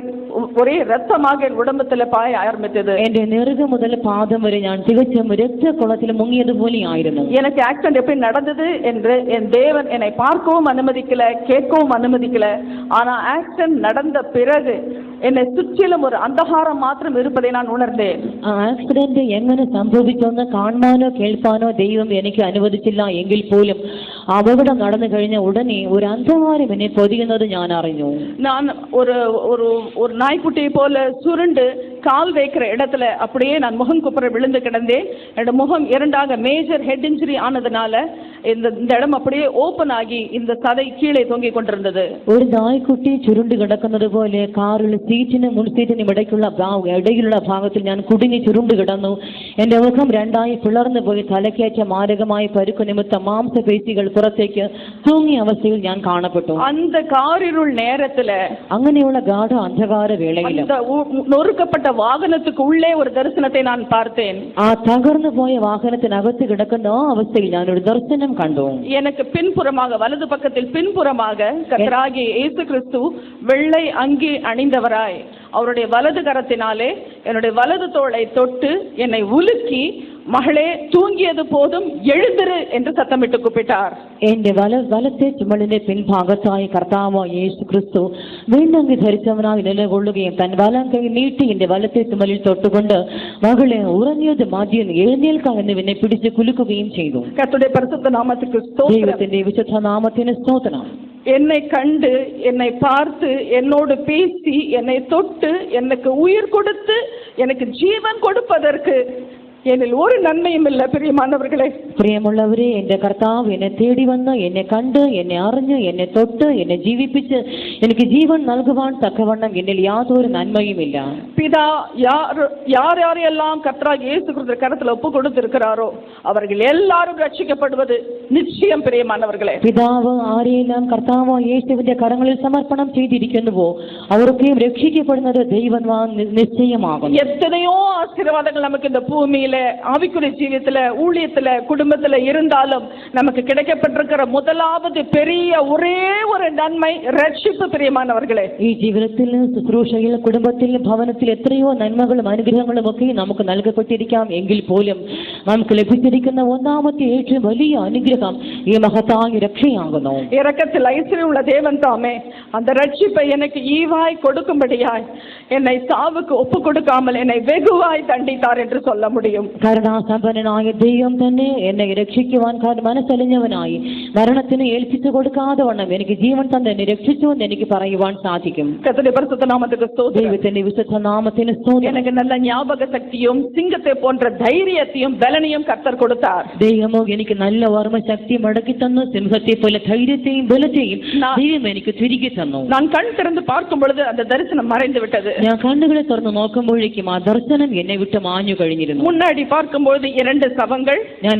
ஒரே ரத்தமாக என் உடம்புல பாய ஆரம்பித்தது. എന്റെ നെറുക മുതൽ പാദം വരെ ഞാൻ തികച്ചും രക്തക്കുളത്തിൽ മുങ്ങിയതുപോലെ ആയിരുന്നു. எனக்கு ஆக்சிடென்ட் எப்படி நடந்தது என்று என் தேவன் என்னை பார்க்கவும் அனுமதிக்கல, கேட்கவும் அனுமதிக்கல. ஆனா ஆக்சிடென்ட் நடந்த பிறகு என்னை சுற்றிலும் ஒரு அந்தகாரம் மாத்திரம் இருப்பதை நான் உணர்ந்தேன். ആ ആക്സിഡന്റ് എങ്ങനെ സംഭവിച്ചെന്ന് കാണാനോ കേൾപ്പാനോ ദൈവം എനിക്ക് അനുവദിച്ചില്ല എങ്കിൽ പോലും അപകടം നടന്നു കഴിഞ്ഞ ഉടനെ ഒരു അന്ധകാരം എന്നെ പൊതിയുന്നത് ഞാൻ അറിഞ്ഞു. நான் ஒரு ஒரு ஒரு நாய்க்குட்டியை போல சுருண்டு கால் வைக்கிற இடத்துல அப்படியே நான் முகம் குப்புற விழுந்து கிடந்தேன். என்னோட முகம் 2ஆக மேஜர் ஹெட் இன்ஜுரி ஆனதுனால இந்த இடம் அப்படியே ஓபன் ஆகி இந்த சதை கீழே தொங்கிக் கொண்டிருந்தது. ഒരു നായ്ക്കുട്ടി ചുരുണ്ട് കിടക്കുന്നത് പോലെ കാറിൽ സീറ്റിനും മുൻസീറ്റിനും ഇടയിലുള്ള ഭാഗത്തിൽ ഞാൻ കുടുങ്ങി ചുരുണ്ട് കിടന്നു. എന്റെ മുഖം 2ആയി പിളർന്നു പോയി. തലക്കേറ്റ മാരകമായ പരുക്ക് നിമിത്തം മാംസപേശികൾ പുറത്തേക്ക് തൂങ്ങിയ അവസ്ഥയിൽ ഞാൻ കാണപ്പെട്ടു. அந்த காரிருள் நேரத்துல അങ്ങനെയുള്ള ഗാഢ അന്ധകാര വേളയിൽ அந்த நொறுக்கப்பட்ட வாகனத்துக்கு உள்ளே ஒரு தரிசனத்தை நான் பார்த்தேன். ആ തകർന്നു പോയ വാഹനത്തിനകത്ത് കിടക്കുന്ന ആ അവസ്ഥയിൽ ഞാൻ ഒരു ദർശനം കണ്ടു. எனக்கு பின்புறமாக வலது பக்கத்தில் பின்புறமாக கர்த்தராகிய இயேசு கிறிஸ்து வெள்ளை அங்கி அணிந்தவராய் அவருடைய வலது கரத்தினாலே என்னுடைய வலது தோளை தொட்டு என்னை உலுக்கி மகளே தூங்கியது போதும் எழுந்திரு என்று சத்தமிட்டு கூப்பிட்டார். എന്റെ വലത്തെ ചുമലിന്റെ പിൻഭാഗത്തായി കർത്താവായ യേശു ക്രിസ്തു വീണ്ടങ്കി ധരിച്ചവനായി നിലകൊള്ളുകയും തൻ വലം കൈ നീട്ടി എന്റെ വലത്തെ ചുമലിൽ തൊട്ടുകൊണ്ട് മകളെ ഉറങ്ങിയത് മതിയെന്ന് എഴുന്നേൽക്കാം എന്ന് എന്നെ പിടിച്ച് കുലുക്കുകയും ചെയ്തു. கர்த்தருடைய பரிசுத்த நாமத்துக்கு ஸ்தோத்திரம். ദൈവത്തിന്റെ വിശുദ്ധ നാമത്തിന് സ്തോത്രം. என்னை கண்டு என்னை பார்த்து என்னோடு பேசி என்னை தொட்டு எனக்கு உயிர் கொடுத்து எனக்கு ஜீவன் கொடுப்பதற்கு എന്നിൽ ഒരു നന്മയും ഇല്ല. പ്രിയമാനവர்களே, പ്രിയമുള്ളവരെ, എന്റെ കർത്താവ് എന്നെ തേടി വന്ന് എന്നെ കണ്ട് എന്നെ അറിഞ്ഞ് എന്നെ തൊട്ട് എന്നെ ജീവിപ്പിച്ച് എനിക്ക് ജീവൻ നൽകുവാൻ തക്കവണ്ണം എന്നിൽ യാതൊരു നന്മയുമില്ല. பிதா யார் யாரெல்லாம் கர்த்தராகிய இயேசு கிறிஸ்து கரத்தில் ஒப்பு கொடுத்திருக்கிறாரோ அவர்கள் எல்லாரும் ரட்சிக்கப்படுவது நிச்சயம். பிரியமானவர்களே, പിതാവ് ആരെയെല്ലാം കർത്താവ് യേശുവിന്റെ കരങ്ങളിൽ സമർപ്പണം ചെയ്തിരിക്കുന്നുവോ അവർക്കെയും രക്ഷിക്കപ്പെടുന്നത് ദൈവം നിശ്ചയമാകും. எத்தனையோ ஆசீர்வாதங்கள் நமக்கு இந்த பூமியில் ஆவிக்குரிய ஜீவியத்துல ஊழியத்துல குடும்பத்துல இருந்தாலும் நமக்கு கிடைக்கப்பட்டிருக்கிற முதலாவது பெரிய ஒரே ஒரு நன்மை ரட்சிப்பு. பிரியமானவர்களே, ഈ ജീവിതത്തിൽ ശുശ്രൂഷയിൽ കുടുംബത്തിൽ ഭവനത്തിൽ എത്രയോ നന്മകളും അനുഗ്രഹങ്ങളും ഒക്കെ നമുക്ക് നൽകപ്പെട്ടിരിക്കാം. എങ്കിൽ പോലും നമുക്ക് ലഭിച്ചിരിക്കുന്ന ഒന്നാമത്തെ ഏറ്റവും വലിയ അനുഗ്രഹം ഈ മഹത്തായ രക്ഷയാകുന്നു. இரக்கத்தில் ஐஸ்வர்யம் உள்ள தேவன் தாமே அந்த ரட்சிப்பை எனக்கு ஈவாய் கொடுக்கும்படியாய் என்னை சாவுக்கு ஒப்பு கொடுக்காமல் என்னை வெகுவாய் தண்டித்தார் என்று சொல்ல முடியும். കരുണാസമ്പന്നനായ ദൈവം തന്നെ എന്നെ രക്ഷിക്കുവാൻ മനസ്സലിഞ്ഞവനായി മരണത്തിന് ഏൽപ്പിച്ചു കൊടുക്കാതെ വണ്ണം എനിക്ക് ജീവൻ തന്നെ എന്നെ രക്ഷിച്ചു എന്ന് എനിക്ക് പറയുവാൻ സാധിക്കും. ദൈവത്തിന്റെ വിശുദ്ധ നാമത്തിന് സ്തോത്രം. எனக்கு நல்ல ஞாபக சக்தியும் சிங்கத்தை போன்ற தைரியத்தையும் பலனையும் கர்த்தர் கொடுத்தார். ദൈവമോ എനിക്ക് നല്ല ഓർമ്മശക്തി മടക്കി തന്നു. സിംഹത്തെ പോലെ ധൈര്യത്തെയും ബലത്തെയും ദൈവം എനിക്ക് തിരികെ തന്നു. நான் கண் திறந்து பார்க்கும் பொழுது அந்த தரிசனம் மறைந்து விட்டது. ഞാൻ കണ്ണുകളെ തുറന്ന് നോക്കുമ്പോഴേക്കും ആ ദർശനം എന്നെ വിട്ട് മാഞ്ഞു കഴിഞ്ഞിരുന്നു. முன்னாடி பார்க்கும்போது 2 சவங்கள், ഞാൻ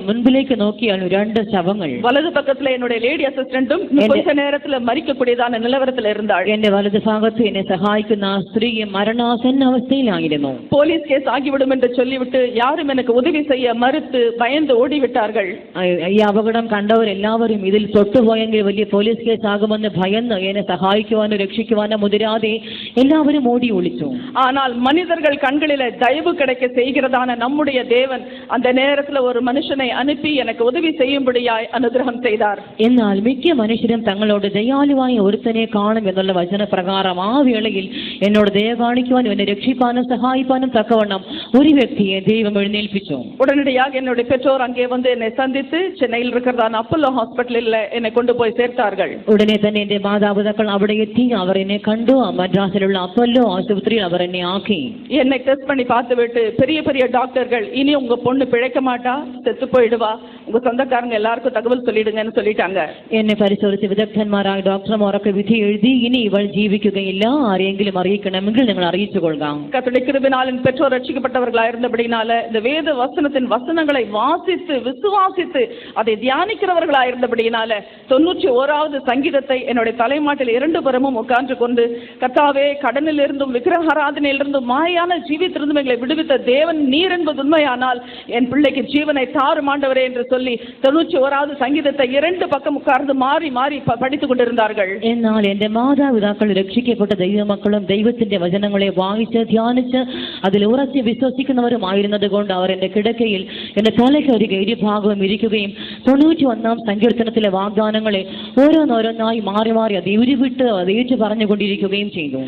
മുൻപിലേക്ക് നോക്കിയാൽ 2 ശവങ്ങൾ. வலது பக்கத்துல என்னுடைய லேடி அசிஸ்டன்ட்டும் கொஞ்ச நேரத்துல மரிக்கக்கூடியதான நிலவரத்தில் இருந்தாள். എന്റെ വലത് ഭാഗത്ത് എന്നെ സഹായിക്കുന്ന ആ സ്ത്രീ മരണാസന്ന അവസ്ഥയിലായിരുന്നു. போலீஸ் கேஸ் ஆகிவிடும் என்று சொல்லிவிட்டு யாரும் எனக்கு உதவி செய்ய மறுத்து பயந்து ஓடிவிட்டார்கள். பயந்தார்கள். ഈ അപകടം കണ്ടവരെല്ലാവരും ഇതിൽ തൊട്ടുപോയെങ്കിൽ വലിയ പോലീസ് കേസ് ആകുമെന്ന് ഭയന്ന് എന്നെ സഹായിക്കുവാനോ രക്ഷിക്കുവാനോ മുതിരാതെ എല്ലാവരും ഓടി ഒളിച്ചു. ஆனால் மனிதர்கள் கண்களிலே தயவு கிடைக்க செய்கிறதான நம்முடைய தேவன் அந்த நேரத்தில் ஒரு மனுஷனை அனுப்பி எனக்கு உதவி செய்யும்படியாய் அனுகிரகம் செய்தார். എന്നാൽ മിക്ക മനുഷ്യരും തങ്ങളോട് ദയാലുവായ ഒരുത്തനെ കാണും എന്നുള്ള വചനപ്രകാരം ആ വേളയിൽ എന്നോട് ദയ കാണിക്കുവാനും എന്നെ രക്ഷിപ്പാനും സഹായിപ്പാനും തക്കവണ്ണം ഒരു വ്യക്തിയെ ദൈവം എഴുന്നേൽപ്പിച്ചു. உடனடியாக என்னுடைய பெற்றோர் அங்கே வந்து என்னை சந்தித்து சென்னையில் இருக்கிறதான அப்பல்லோ ஹாஸ்பிட்டலில் என்னை கொண்டு போய் சேர்த்தார்கள். ഉടനെ തന്നെ എന്റെ മാതാപിതാക്കൾ അവിടെ എത്തി. അവർ എന്നെ കണ്ടു. മദ്രാസിലുള്ള അപ്പല്ലോ ആശുപത്രിയിൽ അവർ എന്നെ ആക്കി. என்னை டெஸ்ட் பண்ணி பார்த்து விட்டு பெரிய பெரிய டாக்டர்கள் இனி உங்க பொண்ணு பிழைக்க மாட்டா, செத்து போயிடுவா, உங்க சொந்தக்காரங்க எல்லாருக்கும் தகவல் சொல்லிடுங்கன்னு சொல்லிட்டாங்க. എന്നെ പരിശോധിച്ച് വിദഗ്ധന്മാരായ ഡോക്ടർമാരൊക്കെ വിധി എഴുതി ഇനി ഇവൾ ജീവിക്കുകയില്ല, ആരെങ്കിലും അറിയിക്കണമെങ്കിൽ നിങ്ങൾ അറിയിച്ചു കൊള്ളാം. கர்த்தருடைய கிருபையினால் பெற்றோர் ரட்சிக்கப்பட்டவர்களா இருந்தபடினால இந்த வேத வசனத்தின் வசனங்களை வாசித்து விசுவாசித்து அதை தியானிக்கிறவர்களா இருந்தபடினால 91வது சங்கீதத்தை என்னுடைய தலைமாட்டில் 2 புறமும் உட்கார்ந்து கொண்டு, கர்த்தாவே, கடனில் இருந்தும் விக்கிரகாராதனையிலிருந்தும் மாயான ஜீவித்திருந்தும் எங்களை விடுவித்த தேவன் நீர் என்பது உண்மையானால் என் பிள்ளைக்கு ஜீவனை தாரும் ஆண்டவரே என்று சொல்லி 91வது சங்கீதத்தை 2 பக்கம் உட்கார்ந்து மாறி மாறி படித்துக் கொண்டிருந்தார்கள். എന്നാൽ എന്റെ മാതാപിതാക്കൾ രക്ഷിക്കപ്പെട്ട ദൈവമക്കളും ദൈവത്തിന്റെ വചനങ്ങളെ വായിച്ച് ധ്യാനിച്ച് അതിൽ ഉറച്ച് വിശ്വസിക്കുന്നവരുമായിരുന്നത് കൊണ്ട് അവർ എന്റെ കിടക്കയിൽ എന്റെ തലയ്ക്കരികെ ഇരുഭാഗവും ഇരിക്കുകയും 91ാം സങ്കീർത്തനത്തിലെ വാഗ്ദാനങ്ങളെ ഓരോന്നോരോന്നായി മാറി മാറി അത് ഉരുവിട്ട് അത് ഏറ്റു പറഞ്ഞുകൊണ്ടിരിക്കുകയും ചെയ്തു.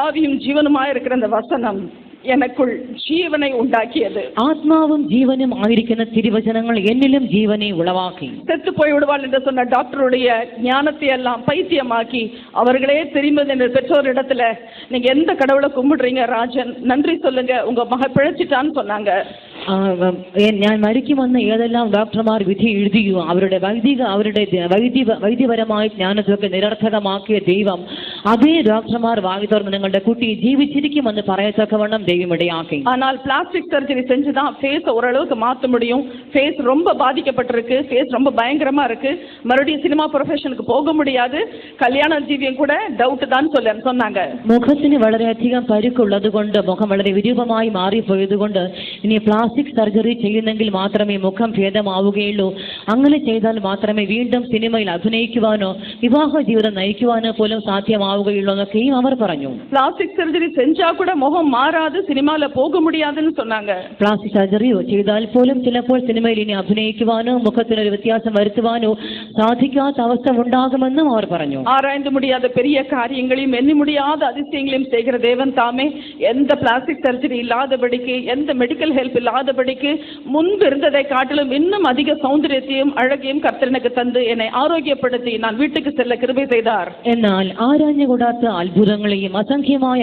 ஆவியும் ஜீவனுமாய் இருக்கிற அந்த வசனம் எனக்குள் ஜீவனை உண்டாக்கியது. ആത്മാവും ജീവനും ആയിരിക്കുന്ന തിരുവചനങ്ങൾ എന്നിലും ജീവനെ ഉളവാക്കി. செத்து போய் விடுவாள் என்று சொன்ன டாக்டருடைய ஞானத்தை எல்லாம் பைத்தியமாக்கி அவர்களே திரும்பி என்ற பெற்றோரிடத்துல, நீங்க எந்த கடவுளை கும்பிடுறீங்க ராஜன், நன்றி சொல்லுங்க, உங்க மக பிழைச்சிட்டான்னு சொன்னாங்க. ഞാൻ മരിക്കുമെന്ന് ഏതെല്ലാം ഡോക്ടർമാർ വിധി എഴുതിയോ അവരുടെ വൈദ്യപരമായ ജ്ഞാനത്തൊക്കെ നിരർത്ഥകമാക്കിയ ദൈവം അതേ ഡോക്ടർമാർ വായി തുറന്ന് നിങ്ങളുടെ കുട്ടി ജീവിച്ചിരിക്കുമെന്ന് പറയത്തക്കവണ്ണം ദൈവം ഇടയാക്കി. ஆனால் பிளாஸ்டிக் சர்ஜரி செஞ்சுதான் ஃபேஸ் ஓரளவுக்கு மாற்ற முடியும். ஃபேஸ் ரொம்ப பாதிக்கப்பட்டிருக்கு, ஃபேஸ் ரொம்ப பயங்கரமா இருக்கு, மறுபடியும் சினிமா ப்ரொஃபஷனுக்கு போக முடியாது, கல்யாண ஜீவியம் கூட டவுட் தான் சொன்னாங்க. മുഖത്തിന് വളരെയധികം പരുക്കുള്ളത് കൊണ്ട്, മുഖം വളരെ വിരൂപമായി മാറിപ്പോയത് കൊണ്ട് ഇനി പ്ലാസ്റ്റിക് സർജറി ചെയ്യുന്നെങ്കിൽ മാത്രമേ മുഖം ഭേദമാവുകയുള്ളൂ. അങ്ങനെ ചെയ്താൽ മാത്രമേ വീണ്ടും സിനിമയിൽ അഭിനയിക്കുവാനോ വിവാഹ ജീവിതം നയിക്കുവാനോ പോലും സാധ്യമാവുകയുള്ളൂ എന്നൊക്കെയും അവർ പറഞ്ഞു. பிளாஸ்டிக் சர்ஜரி செஞ்சா கூட முகம் மாறாது, சினிமால போக முடியாதுன்னு சொன்னாங்க. പ്ലാസ്റ്റിക് സർജറി ചെയ്താൽ പോലും ചിലപ്പോൾ സിനിമയിൽ ഇനി അഭിനയിക്കുവാനോ മുഖത്തിനൊരു വ്യത്യാസം വരുത്തുവാനോ സാധിക്കാത്ത അവസ്ഥ ഉണ്ടാകുമെന്നും അവർ പറഞ്ഞു. ஆராய்ந்து முடியாத பெரிய காரியங்களையும் எண்ணி முடியாத அதிசயங்களையும் செய்கிற தேவன் தாமே எந்த பிளாஸ்டிக் சர்ஜரி இல்லாதபடிக்கு, எந்த மெடிக்கல் ஹெல்ப் இல்லாதபடிக்கு முன்பு இருந்ததை காட்டிலும் இன்னும் அதிக சௌந்தரியத்தையும் அழகையும் கர்த்தர் எனக்கு தந்து என்னை ஆரோக்கியப்படுத்தி நான் வீட்டுக்கு செல்ல கிருபை செய்தார். എന്നാൽ ആരാഞ്ഞുകൂടാത്ത അത്ഭുതങ്ങളെയും അസംഖ്യമായ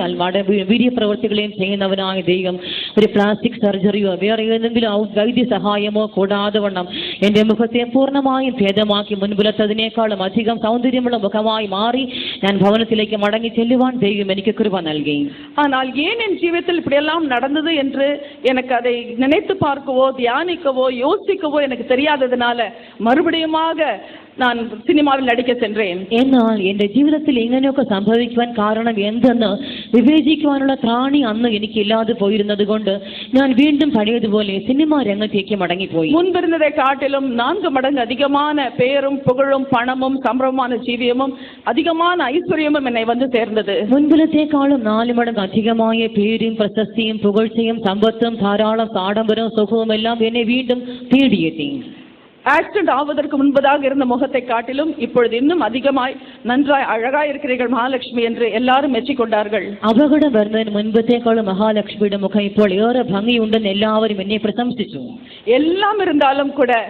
വീര്യപ്രവൃത്തികളെയും ചെയ്യുന്നവനായ ദൈവം ഒരു പ്ലാസ്റ്റിക് സർജറിയോ വേറെ ഏതെങ്കിലും വൈദ്യസഹായമോ കൂടാതെ വണ്ണം എന്റെ മുഖത്തെ പൂർണ്ണമായും ഭേദമാക്കി മുൻപിലത്തതിനേക്കാളും അധികം സൗന്ദര്യമുള്ള മുഖമായി മാറി ഞാൻ ഭവനത്തിലേക്ക് മടങ്ങി ചെല്ലുവാൻ ദൈവം എനിക്ക് കൃപ നൽകി. ஆனால் ஏன் என் ஜீவிதத்தில் இப்படியெல்லாம் நடந்தது என்று எனக்கு அதை நினைத்து பார்க்கவோ தியானிக்கவோ யோசிக்கவோ எனக்கு தெரியாததுனால மறுபடியுமாக நான் சினிமாவில் நடிக்க சென்றேன். എന്നാൽ എന്റെ ജീവിതത്തിൽ ഇങ്ങനെയൊക്കെ സംഭവിക്കുവാൻ കാരണം എന്തെന്ന് വിവേചിക്കുവാനുള്ള ത്രാണി അന്ന് എനിക്കില്ലാതെ പോയിരുന്നത് കൊണ്ട് ഞാൻ വീണ്ടും പഴയതുപോലെ സിനിമാ രംഗത്തേക്ക് മടങ്ങിപ്പോയി. முன்பிருந்ததை காட்டிலும் 4 மடங்கு அதிகமான பேரும் புகழும் பணமும் சம்பளமான ஜீவியமும் அதிகமான ஐஸ்வர்யமும் என்னை வந்து சேர்ந்தது. മുൻപിലത്തെക്കാളും 4 മടങ്ങ് അധികമായ പേരും പ്രശസ്തിയും പുകഴ്ചയും സമ്പത്തും ധാരാളം ആഡംബരവും സുഖവും എല്ലാം എന്നെ വീണ്ടും തേടിയെത്തി. ஆக்சிடென்ட் ஆவதற்கு முன்பதாக இருந்த முகத்தை காட்டிலும் இப்பொழுது இன்னும் அதிகமாய் நன்றாய் அழகாய் இருக்கிறீர்கள் மகாலட்சுமி என்று எல்லாரும் மெச்சிக்கொண்டார்கள். അപകടം വരുന്നതിന് മുൻപത്തേക്കാളും മഹാലക്ഷ്മിയുടെ മുഖം ഇപ്പോൾ ഏറെ ഭംഗിയുണ്ടെന്ന് എല്ലാവരും എന്നെ പ്രശംസിച്ചു. எல்லாம் இருந்தாலும் கூட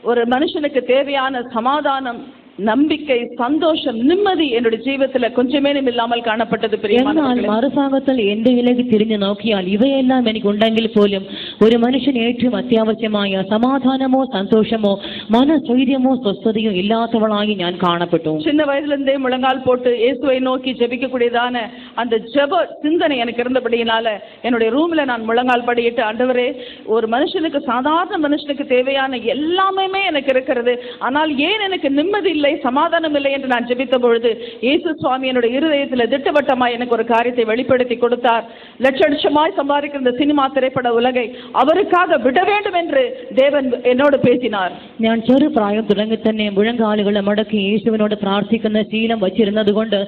ஒரு மனுஷனுக்கு தேவையான சமாதானம், நம்பிக்கை, சந்தோஷம், நிம்மதி என்னுடைய ஜீவிதத்துல கொஞ்சமேனும் இல்லாமல் காணப்பட்டது. എന്നാൽ മറുഭാഗത്തിൽ എന്റെ ഇലേക്ക് തിരിഞ്ഞു നോക്കിയാൽ ഇവയെല്ലാം എനിക്കുണ്ടെങ്കിൽ പോലും ഒരു മനുഷ്യന് ഏറ്റവും അത്യാവശ്യമായ സമാധാനമോ സന്തോഷമോ മനസ്വൈര്യമോ സ്വസ്ഥതയോ ഇല്ലാത്തവളായി ഞാൻ കാണപ്പെട്ടു. சின்ன வயதிலிருந்தே முழங்கால் போட்டு இயேசுவை நோக்கி ஜெபிக்கக்கூடியதான அந்த ஜெப சிந்தனை எனக்கு இருந்தபடியினால என்னுடைய ரூம்ல நான் முழங்கால் படியிட்டு, ஆண்டவரே, ஒரு மனுஷனுக்கு, சாதாரண மனுஷனுக்கு தேவையான எல்லாமே எனக்கு இருக்கிறது, ஆனால் ஏன் எனக்கு நிம்மதி இல்லை இல்லை, சமாதானம் இல்லை என்று நான் ஜெபித்த பொழுது இயேசு சுவாமி என்னுடைய இருதயத்தில் திட்டவட்டமாய் எனக்கு ஒரு காரியத்தை வெளிப்படுத்தி கொடுத்தார். லட்சமாய் சம்பாதிக்கிற இந்த சினிமா திரைப்பட உலகை அவருக்காக விட வேண்டும் என்று தேவன் എന്നോട് பேசினார். ഞാൻ ചെറുപ്രായം തുടങ്ങി തന്നെ മുഴങ്കാലുകളെ മടക്കി യേശുവിനോട് പ്രാർത്ഥിക്കുന്ന ശീലം വച്ചിരുന്നത് കൊണ്ട്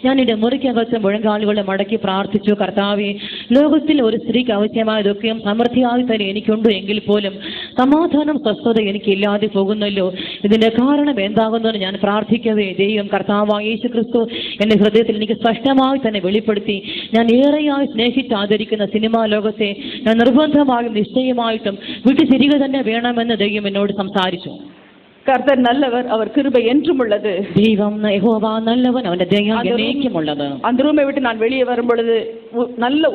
ഞാൻ എൻ്റെ മുറിക്കകത്ത് മുഴങ്കാലുകളെ മടക്കി പ്രാർത്ഥിച്ചു, കർത്താവേ, ലോകത്തിൽ ഒരു സ്ത്രീക്ക് ആവശ്യമായതൊക്കെയും സമൃദ്ധിയായി തന്നെ എനിക്കുണ്ട് എങ്കിൽ പോലും സമാധാനം സ്വസ്ഥത എനിക്കില്ലാതെ പോകുന്നല്ലോ. ഇതിന്റെ കാരണം എന്താകുന്നത് ഞാൻ പ്രാർത്ഥിക്കവേ ദൈവം കർത്താവായ യേശു ക്രിസ്തു എൻ്റെ ഹൃദയത്തിൽ എനിക്ക് സ്പഷ്ടമായി തന്നെ വെളിപ്പെടുത്തി. ഞാൻ ഏറെയായി സ്നേഹിച്ച് ആദരിക്കുന്ന സിനിമാ ലോകത്തെ ഞാൻ നിർബന്ധമായും നിശ്ചയമായിട്ടും വിട്ടു തിരികെ തന്നെ വേണമെന്ന് ദൈവം എന്നോട് സംസാരിച്ചു. கர்த்தர் நல்லவர், அவர் கிருபை என்றும் உள்ளது. ദൈവം യഹോവ നല്ലവൻ, അവന്റെ ദയ എന്നേക്കുമുള്ളത്. அந்த ரூமை விட்டு நான் வெளியே வரும் பொழுது நல்ல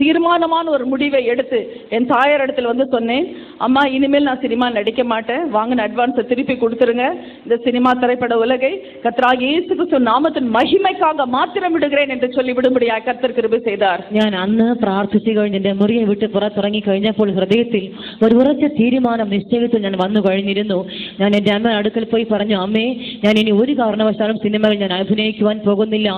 தீர்மானமான ஒரு முடிவை எடுத்து என் தாயார் இடத்துல வந்து சொன்னேன், அம்மா இனிமேல் நான் சினிமா நடிக்க மாட்டேன், வாங்கின அட்வான்ஸை திருப்பி கொடுத்துருங்க, இந்த சினிமா திரைப்பட உலகை கர்த்தராகிய இயேசு கிறிஸ்து நாமத்தின் மகிமைக்காக மாத்திரம் விடுகிறேன் என்று சொல்லி വിടുമ്പടിയായി കർത്തർ കൃപ ചെയ്താർ. ഞാൻ അന്ന് പ്രാർത്ഥിച്ചു കഴിഞ്ഞ് എൻ്റെ മുറിയെ വിട്ട് പുറത്തിറങ്ങി കഴിഞ്ഞപ്പോൾ ഹൃദയത്തിൽ ഒരു ഉറച്ച തീരുമാനം നിശ്ചയിച്ചു ഞാൻ വന്നു കഴിഞ്ഞിരുന്നു. ഞാൻ എൻ്റെ അമ്മ അടുക്കൽ പോയി പറഞ്ഞു, അമ്മേ, ഞാൻ ഇനി ഒരു കാരണവശാലും സിനിമയിൽ ഞാൻ അഭിനയിക്കുവാൻ പോകുന്നില്ല.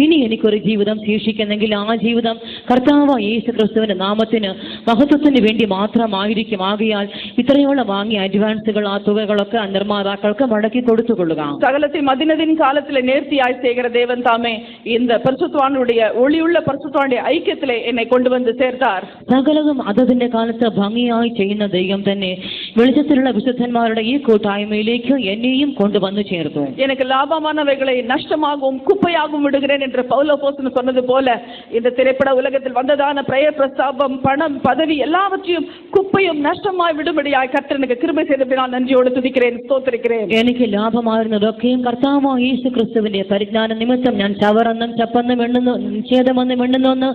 ഇനി എനിക്കൊരു ജീവിതം ശേഷിക്കുന്നെങ്കിൽ ആ ജീവിതം കർത്താവ് യേശു ക്രിസ്തുവിന്റെ നാമത്തിന് മഹത്വത്തിന് വേണ്ടി മാത്രമായിരിക്കും. ആകയാൽ ഇത്രയോളം വാങ്ങിയ അഡ്വാൻസുകൾ, ആ തുകകളൊക്കെ നിർമ്മാതാക്കൾക്ക് മടക്കി കൊടുത്തുകൊള്ളുക. സകലത്തെയും അതിനതിൻ കാലത്തിലെ നേർത്തിയായി ചെയ്യുന്ന ദേവൻ താമേ இந்த பரிசுத்தவானுடைய ஒளியுள்ள பரிசுத்தவானுடைய ஐக்கியத்திலே என்னை கொண்டு வந்து சேர்த்தார். സകലതും അതതിന്റെ കാലത്ത് ഭംഗിയായി ചെയ്യുന്ന ദൈവം തന്നെ വെളിച്ചത്തിലുള്ള വിശുദ്ധന്മാരുടെ ഈ കൂട്ടായ്മയിലേക്ക് എന്നെയും കൊണ്ടുവന്നു ചേർത്തു. எனக்கு லாபமானவைகளை நஷ்டமாகவும் குப்பையாகவும் விடுகிறேன் என்று பவுலோபோஸ்தலன் சொன்னது போல இந்த திரைப்பட உலகத்தில் வந்ததான பிரயர் பிரஸ்தாபம், பணம், பதவி எல்லாவற்றையும் குப்பையும் நஷ்டமாய் விடும்படியாய் கர்த்தர் எனக்கு கிருபை செய்ததினால் நன்றியோடு துதிக்கிறேன், ஸ்தோத்திரிக்கிறேன். എനിക്ക് ലാഭമായിരുന്നതൊക്കെയും കർത്താവായ യേശു ക്രിസ്തുവിന്റെ പരിജ്ഞാന നിമിത്തം ഞാൻ ചവറെന്നും ചപ്പെന്നും നിഷേധമെന്നും എണ്ണുന്നു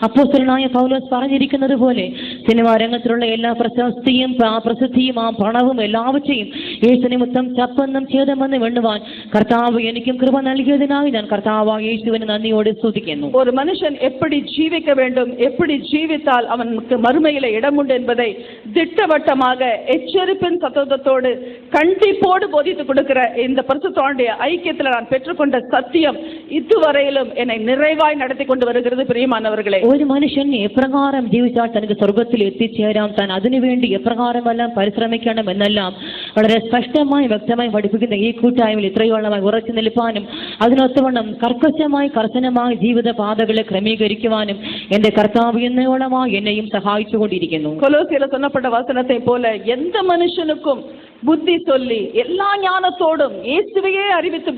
അപ്പോസ്തലനായ പൗലോസ് പറഞ്ഞിരിക്കുന്നത് പോലെ സിനിമാ രംഗത്തിലുള്ള എല്ലാ പ്രശസ്തിയും പ്രസിദ്ധിയും ആ പണവും എല്ലാവற்றையும் യേശു നിമിത്തം ചപ്പെന്നും ഛേദമെന്നും എണ്ണുവാൻ കർത്താവ് എനിക്കും കൃപ നൽകിയതിനായി ഞാൻ കർത്താവായ യേശുവിനെ നന്ദിയോടെ സ്തുതിക്കുന്നു. ஒரு மனுஷன் எப்படி ஜீவிக்க வேண்டும், எப்படி ஜீவித்தால் அவனுக்கு மறுமையில இடம் உண்டு என்பதை திட்டவட்டமாக எச்சரிப்பின் சத்தத்தோடு கண்டிப்போடு போதித்து கொடுக்கிற இந்த பரிசுத்தவானுடைய ஐக்கியத்தில் நான் பெற்றுக்கொண்ட சத்தியம் இதுவரையிலும் என்னை நிறைவாய் நடத்தி கொண்டு வருகிறது. பிரியமானவர்களே, ഒരു മനുഷ്യൻ എപ്രകാരം ജീവിച്ചാൽ തനിക്ക് സ്വർഗത്തിൽ എത്തിച്ചേരാം, താൻ അതിനുവേണ്ടി എപ്രകാരമെല്ലാം പരിശ്രമിക്കണം എന്നെല്ലാം വളരെ സ്പഷ്ടമായി വ്യക്തമായി പഠിപ്പിക്കുന്ന ഈ കൂട്ടായ്മയിൽ ഇത്രയോളമായി ഉറച്ചു നിൽപ്പാനും അതിനൊത്തവണ്ണം കർശനമായ ജീവിത പാതകളെ ക്രമീകരിക്കുവാനും എന്റെ കർത്താവ് എന്നോളമായി എന്നെയും സഹായിച്ചുകൊണ്ടിരിക്കുന്നു. கொலோசியர்ல சொன்னப்பட்ட வசனத்தை போல எந்த மனுஷனுக்கும் புத்தி சொல்லி எல்லா ஞானத்தோடும் இயேசுவையே அறிவித்து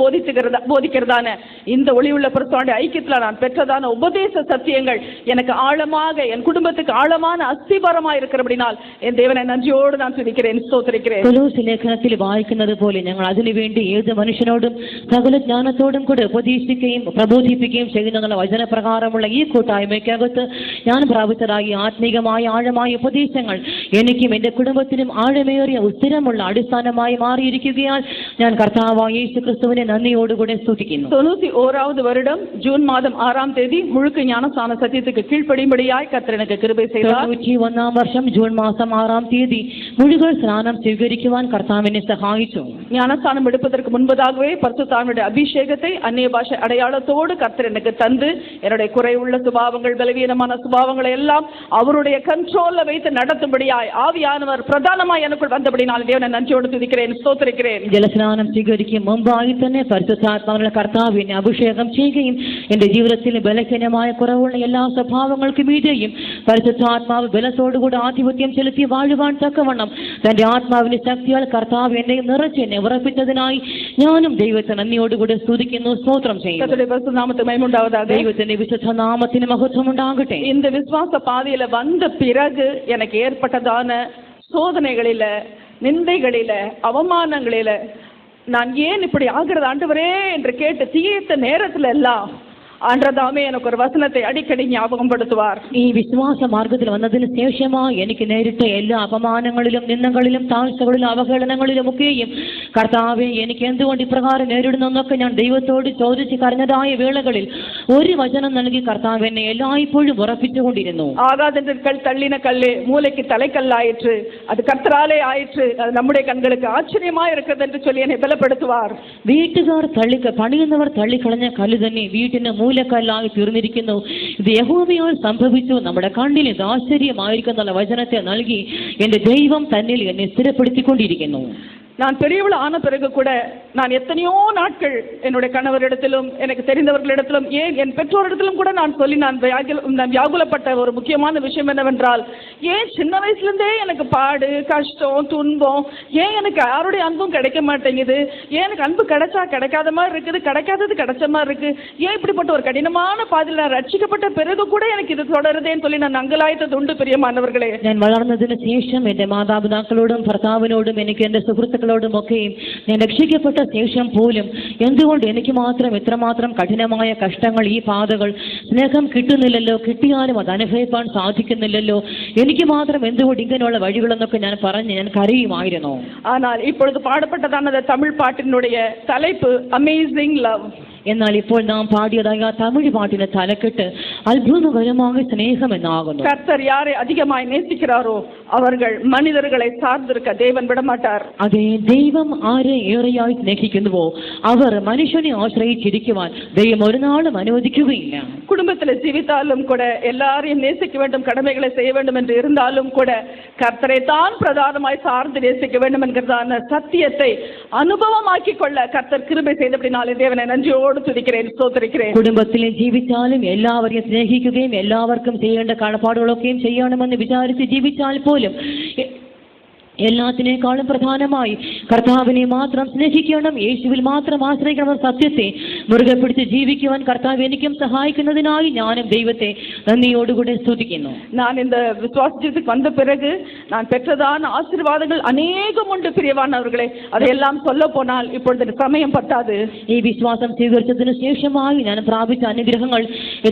போதிக்கிறதான இந்த ஒளியுள்ள பரிசுத்தவானுடைய ஐக்கியத்தில் நான் பெற்றதான உபதேச சத்தியங்கள் எனக்கு ஆழமாக என் குடும்பத்துக்கு ஆழமான அஸ்திபாரமாக இருக்கிறபடினால் என் தேவனை நன்றியோடு நான் துதிக்கிறேன், ஸ்தோத்திரிக்கிறேன். കൊലോസ്യ ലേഖനത്തിൽ വായിക്കുന്നത് പോലെ ഞങ്ങൾ അതിനുവേണ്ടി ഏത് മനുഷ്യനോടും സകല ജ്ഞാനത്തോടും കൂടെ ഉപദേശിക്കുകയും പ്രബോധിപ്പിക്കുകയും ചെയ്യുന്ന വചനപ്രകാരമുള്ള ഈ കൂട്ടായ്മയ്ക്കകത്ത് ഞാൻ പ്രാപിച്ചതായി ആത്മീകമായ ആഴമായ ഉപദേശങ്ങൾ എനിക്കും എൻ്റെ കുടുംബത്തിനും ആഴമേറിയ ഉത്തരമുള്ള അടിസ്ഥാനമായി മാറിയിരിക്കുകയാൽ ഞാൻ കർത്താവായ യേശു ക്രിസ്തുവിനെ നന്ദിയോടുകൂടെ സ്തുതിക്കുന്നു. 91வது வருடம் ஜூன் மாதம் 6ஆம் தேதி முழுக்க ஞானஸ்நான சத்தியத்துக்கு கீழ்ப்படியும்படியாய் கர்த்தர் எனக்கு கிருபை செய்தார். 91ാം വർഷം ജൂൺ മാസം 6ആം തീയതി മുഴുവൻ സ്നാനം സ്വീകരിക്കുവാൻ കർത്താവിനെ സഹായിച്ചു. ஞானஸ்நானம் எடுப்பதற்கு முன்பதாகவே பரிசுத்தாவினுடைய அபிஷேகத்தை அந்நிய பாஷை அடையாளத்தோடு கர்த்தர் எனக்கு தந்து என்னுடைய குறைவுள்ள சுபாவங்கள், பலவீனமான சுபாவங்களை எல்லாம் அவருடைய கண்ட்ரோல்ல வைத்து நடத்தும்படியாய் ஆவியானவர் பிரதானமாய் எனக்குள் வந்தபடினால் தேவனை நன்றியோடு துதிக்கிறேன், ஸ்தோத்திரிக்கிறேன். ജലസ്നാനം സ്വീകരിക്കും മുമ്പായി തന്നെ പരിശുദ്ധാത്മാവിന്റെ കർത്താവിനെ അഭിഷേകം ചെയ്യുകയും എന്റെ ജീവിതത്തിൽ ബലഹീനമായ കുറവുള്ള എല്ലാ സ്വഭാവങ്ങൾക്കും മീതെയും പരിശുദ്ധാത്മാവ് ബലത്തോടുകൂടി ആധിപത്യം ചെലുത്തി വാഴുവാൻ തക്കവണ്ണം തന്റെ ആത്മാവിന്റെ ശക്തിയാൽ കർത്താവ് എന്നെ നിറച്ച് എന്നെ ഉറപ്പിച്ചതിനായി ഞാനും ദൈവത്തെ നന്ദിയോടുകൂടി സ്തുതിക്കുന്നു, സ്തോത്രം ചെയ്യുന്നു. ദൈവത്തിന്റെ വിശുദ്ധ നാമത്തിന് മഹത്വം ഉണ്ടാകട്ടെ. இந்த விசுவாச பாதையில வந்த பிறகு எனக்கு ஏற்பட்டதான சோதனைகளில, நிந்தைகளில, அவமானங்களில நான் ஏன் இப்படி ஆகிறது ஆண்டவரே என்று கேட்டு தீர்த்த நேரத்துல எல்லாம் ആണ്ടതാമേ എനിക്ക് ഒരു വസനത്തെ അടിക്കടി ஞாபகப்படுத்துவார். ഈ വിശ്വാസ മാർഗത്തിൽ വന്നതിന് ശേഷമായി എനിക്ക് നേരിട്ട എല്ലാ അപമാനങ്ങളിലും നിന്ദകളിലും താഴ്ചകളിലും അവഹേളനങ്ങളിലും ഒക്കെയും കർത്താവെ എനിക്ക് എന്തുകൊണ്ട് ഇപ്രകാരം നേരിടുന്നൊക്കെ ഞാൻ ദൈവത്തോട് ചോദിച്ച് കരഞ്ഞതായ വേളകളിൽ ഒരു വചനം നൽകി കർത്താവ് എന്നെ എല്ലായ്പ്പോഴും ഉറപ്പിച്ചുകൊണ്ടിരുന്നു. ആകാതിന്റെ തള്ളിന കല്ല് മൂലയ്ക്ക് തലക്കല്ലായിற்று, അത് കർത്തരാലെ ആയിற்று, അത് നമ്മുടെ കണ്ണുകൾക്ക് ആശ്ചര്യമായി இருக்கிறது என்று சொல்லி என்னை பலப்படுத்துவார். വീട്ടുകാർ പണിയുന്നവർ തള്ളിക്കളഞ്ഞ കല്ല് തന്നെ വീട്ടിന് മൂലക്കല്ലായി തീർന്നിരിക്കുന്നു. ഇത് യഹോവയാൽ സംഭവിച്ചു, നമ്മുടെ കണ്ണിൽ ഇത് ആശ്ചര്യമായിരിക്കുന്ന വചനത്തെ നൽകി എന്റെ ദൈവം തന്നിൽ എന്നെ സ്ഥിരപ്പെടുത്തിക്കൊണ്ടിരിക്കുന്നു. நான் பெரியவள் ஆன பிறகு கூட நான் எத்தனையோ நாட்கள் என்னுடைய கணவரிடத்திலும் எனக்கு தெரிந்தவர்களிடத்திலும் ஏன் என் பெற்றோரிடத்திலும் கூட நான் சொல்லி நான் வியாகுலப்பட்ட ஒரு முக்கியமான விஷயம் என்னவென்றால், ஏன் சின்ன வயசுலேருந்தே எனக்கு பாடு கஷ்டம் துன்பம், ஏன் எனக்கு யாருடைய அன்பும் கிடைக்க மாட்டேங்குது, ஏன் எனக்கு அன்பு கிடைச்சா கிடைக்காத மாதிரி இருக்குது, கிடைக்காதது கிடைச்ச மாதிரி இருக்கு, ஏன் இப்படிப்பட்ட ஒரு கடினமான பாதையில் நான் ரட்சிக்கப்பட்ட பிறகு கூட எனக்கு இது தொடருதேன்னு சொல்லி நான் அங்கலாய்த்தது உண்டு. பிரியமானவர்களே, ഞാൻ വളർന്നതിന് ശേഷം എൻ്റെ മാതാപിതാക്കളോടും ഭർത്താവിനോടും എനിക്ക് എൻ്റെ സുഹൃത്തുക്കളോടും ഒക്കെയും ഞാൻ രക്ഷിക്കപ്പെട്ട ശേഷം പോലും എന്തുകൊണ്ട് എനിക്ക് മാത്രം ഇത്രമാത്രം കഠിനമായ കഷ്ടങ്ങൾ, ഈ പാതകൾ, സ്നേഹം കിട്ടുന്നില്ലല്ലോ, കിട്ടിയാലും അത് അനുഭവിക്കാൻ സാധിക്കുന്നില്ലല്ലോ, എനിക്ക് മാത്രം എന്തുകൊണ്ട് ഇങ്ങനെയുള്ള വഴികളെന്നൊക്കെ ഞാൻ പറഞ്ഞ് ഞാൻ കരയുമായിരുന്നു. ஆனால் இப்பொழுது பாடப்பட்டதான தமிழ் பாட்டினுடைய தலைப்பு அமேசிங் லவ். എന്നാൽ ഇപ്പോൾ നാം പാടിയതായ തമിഴ് പാട്ടിന്റെ തലക്കെട്ട് അത്ഭുതകരമായ സ്നേഹം എന്നാകുന്നു. கர்த்தர் யாரை அதிகமாய் நேசிக்கிறாரோ அவர்கள் மனிதர்களை சார்ந்திருக்க தேவன் விடமாட்டார். അതെ, ദൈവം ആരെ ഏറെയായി സ്നേഹിക്കുന്നുവോ അവർ മനുഷ്യനെ ആശ്രയിച്ചിരിക്കുവാൻ ദൈവം ഒരു നാളും അനുവദിക്കുകയില്ല. குடும்பத்தில் ஜீவித்தாலும் கூட எல்லாரையும் நேசிக்க வேண்டும், கடமைகளை செய்ய வேண்டும் என்று இருந்தாலும் கூட கர்த்தரை தான் பிரதானமாய் சார்ந்து நேசிக்க வேண்டும் என்கிறதான சத்தியத்தை அனுபவமாக்கி கொள்ள கர்த்தர் கிருபை செய்தபடினாலே தேவனை நன்றியோடு துதிக்கிறேன், ஸ்தோத்திரிக்கிறேன். കുടുംബത്തിൽ ജീവിച്ചാലും എല്ലാവരെയും സ്നേഹിക്കുകയും എല്ലാവർക്കും ചെയ്യേണ്ട കടപ്പാടുകളൊക്കെയും ചെയ്യണമെന്ന് വിചാരിച്ച് ജീവിച്ചാൽ പോലും എല്ലാത്തിനേക്കാളും പ്രധാനമായി കർത്താവിനെ മാത്രം സ്നേഹിക്കണം, യേശുവിൽ മാത്രം ആശ്രയിക്കണം, സത്യത്തെ മുറുകെ പിടിച്ച് ജീവിക്കുവാൻ കർത്താവ് എനിക്കും സഹായിക്കുന്നതിനായി ഞാനും ദൈവത്തെ നന്ദിയോടുകൂടെ സ്തുതിക്കുന്നു. நான் இந்த விசுவாசத்துக்கு வந்த பிறகு நான் பெற்றதான ஆசீர்வாதங்கள் அநேகம் உண்டு பிரியமானவர்களே. அதையெல்லாம் சொல்ல போனால் இப்பொழுது சமயம் பத்தாது. ഈ വിശ്വാസം സ്വീകരിച്ചതിനു ശേഷമായി ഞാൻ പ്രാപിച്ച അനുഗ്രഹങ്ങൾ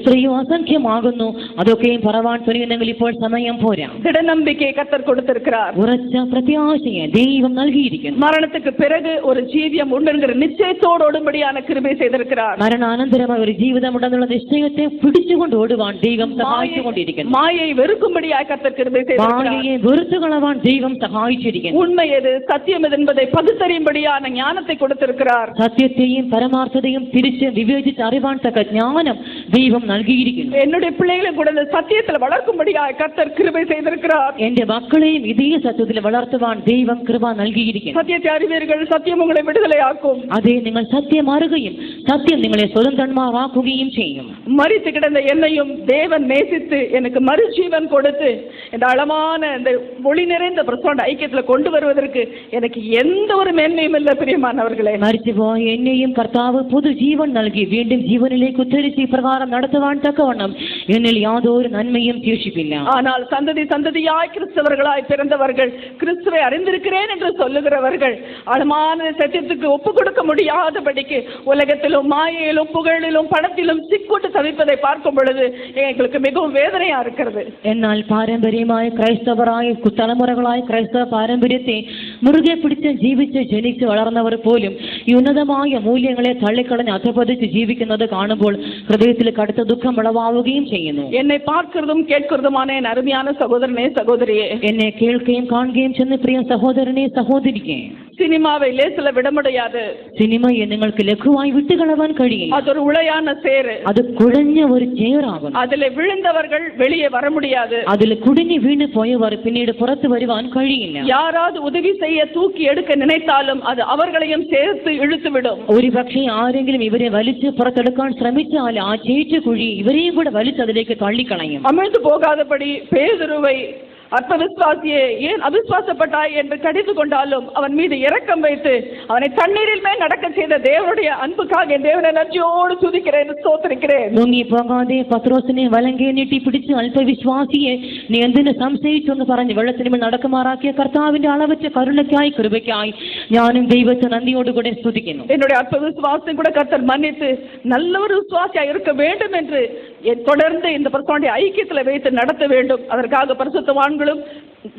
എത്രയോ അസംഖ്യമാകുന്നു. അതൊക്കെയും പറവാൻ തുനിയുന്നെങ്കിൽ ഇപ്പോൾ സമയം പോരാ. திடநம்பிக்கை கர்த்தர் கொடுத்திருக்கிறார். ഉറച്ച പ്രത്യാശയെ ദൈവം നൽകിയിരിക്കുന്നു. മരണത്തിற்கு பிறகு ஒரு ஜீவியம் உண்டுங்கிற நிச்சயத்தோடு ஓடும்படியான கிருபை செய்திருக்கிறார். മരണാനന്തരമായ ഒരു ജീവിതമുണ്ടെന്നുള്ള നിശ്ചയത്തെ പിടിച്ചുകൊണ്ട് ഓടുവാൻ ദൈവം സഹായിച്ചുകൊണ്ടിരിക്കുന്നു. மாயை வெறுக்கும்படியாய் கர்த்தர் கிருபை செய்திருக்கிறார். മായയെ വെറുത്തു കളവാൻ ദൈവം സഹായിച്ചിരിക്കുന്നു. உண்மை எது சத்தியம் எது என்பதை பகுத்தறியும்படியான ஞானத்தை கொடுத்திருக்கிறார். സത്യത്തെയും പരമാർത്ഥതയും തിരിച്ച് വിവേചിച്ച് അറിവാൻ തക്ക ജ്ഞാനം ദൈവം നൽകിയിരിക്കുന്നു. என்னுடைய பிள்ளைகளை கூட சத்தியத்தில் வளர்க்கும்படியாய் கர்த்தர் கிருபை செய்திருக்கிறார். എന്റെ മക്കളെയും ഇതേ സത്യത്തിൽ വളർത്തുവാൻ ദൈവം കൃപ നൽകിയിരിക്കുന്നു. സത്യത്തെ അറിവീர்கள், സത്യം ഉങ്ങളെ വിടുതലയാക്കും. അതെ, നിങ്ങൾ സത്യം അറിയുകയും സത്യം നിങ്ങളെ സ്വതന്ത്രന്മാരാക്കുകയും ചെയ്യും. மரித்து கிடந்த என்னையும் தேவன் நேசித்து எனக்கு மறுஜீவன் கொடுத்து இந்த அழமான இந்த ஒளி நிறைந்த பிரசோண்ட ஐக்கியத்தில் கொண்டு வருவதற்கு எனக்கு எந்த ஒரு மேன்மையும் இல்லை பிரியமானவர்களே. മരിച്ചുപോയ എന്നെയും കർത്താവ് പുതുജീവൻ നൽകി വീണ്ടും ജീവനിലേക്ക് ഉദ്ധരിച്ച് ഇപ്രകാരം നടത്തുവാൻ തക്കവണ്ണം എന്നിൽ യാതൊരു നന്മയും ശേഷിപ്പില്ല. ஆனால் சந்ததி சந்ததியாய் கிறிஸ்தவர்களாய் பிறந்தவர்கள், கிறிஸ்துவை அறிந்திருக்கிறேன் என்று சொல்லுகிறவர்கள் ஆழமான சத்தியத்துக்கு ஒப்பு கொடுக்க முடியாதபடிக்கு உலகத்திலும் மாயையிலும் புகழிலும் பணத்திலும் சிக்குட்டு தவிப்பதை பார்க்கும் பொழுது எங்களுக்கு மிகவும் வேதனையா இருக்கிறது. എന്നാൽ പാരമ്പര്യമായ ക്രൈസ്തവരായ തലമുറകളായ ക്രൈസ്തവ പാരമ്പര്യത്തെ മുറുകെ പിടിച്ച് ജീവിച്ച് ജനിച്ച് വളർന്നവർ പോലും ഈ ഉന്നതമായ മൂല്യങ്ങളെ തള്ളിക്കളഞ്ഞ് അധപതിച്ച് ജീവിക്കുന്നത് കാണുമ്പോൾ ഹൃദയത്തിൽ കടുത്ത ദുഃഖം ഉളവാവുകയും ചെയ്യുന്നു. എന്നെ പാർക്കുന്നതും കേൾക്കുന്നതുമാണ് എൻ അരുമயான സഹോദരനെ സഹോദരിയെ. എന്നെ കേൾക്കുകയും കാണുകയും ചെന്ന് പ്രിയ സഹോദരനെ സഹോദരിക്ക്, സിനിമാவை ലേസിல விட முடியாது. സിനിമയെ നിങ്ങൾക്ക് ലഘുവായി വിട്ടുകളവാൻ കഴിയില്ല. അതൊരു ഉളയാന சேரு, അത് കുഴഞ്ഞ ഒരു ചേറാകുന്നു. അതിലെ விழுந்தவர்கள் வெளியே வர முடியாது. അതിൽ കുടിഞ്ഞു വീണ് പോയവർ പിന്നീട് പുറത്തു വരുവാൻ കഴിയില്ല. யாராவது உதவி செய்ய தூக்கி எடுக்க நினைத்தாலும் அது அவர்களையும் சேர்த்து இழுத்து விடும். ഒരു പക്ഷേ ആരെങ്കിലും ഇവരെ വലിച്ച് പുറത്തെടുക്കാൻ ശ്രമിച്ചാൽ ആ ചേച്ചു കുഴി ഇവരെയും കൂടെ വലിച്ച് അതിലേക്ക് തള്ളിക്കളയും. அமிழ்ந்து போகாதபடி பேதுருவை அற்ப விசுவாசியே ஏன் அவிசுவாசப்பட்டாய் என்று கடிந்து கொண்டாலும் அவன் மீது இரக்கம் வைத்து அவனை தண்ணீரில் மேல் நடக்க செய்த தேவனுடைய அன்புக்காக என் தேவனை நன்றியோடு துதிக்கிறேன், ஸ்தோத்திரிக்கிறேன். മുങ്ങി പോകാതെ പത്രോസിനെ വലങ്കെ നീട്ടി പിടിച്ച് അല്പവിശ്വാസിയെ നീ എന്തിനു സംശയിച്ചു എന്ന് പറഞ്ഞ് വെള്ളത്തിന് മേൽ നടക്കുമാറാക്കിയ കർത്താവിന്റെ അളവറ്റ കരുണയ്ക്കായി കൃപയ്ക്കായി ഞാനും ദൈവത്തെ നന്ദിയോടുകൂടെ സ്തുതിക്കുന്നു. என்னுடைய அற்ப விசுவாசத்தை கூட கர்த்தர் மன்னித்து நல்ல ஒரு விசுவாசியா இருக்க வேண்டும் என்று தொடர்ந்து இந்த பரிசுத்தவானுடைய ஐக்கியத்தில் வைத்து நடத்த வேண்டும். அதற்காக பரிசுத்தவான்களும்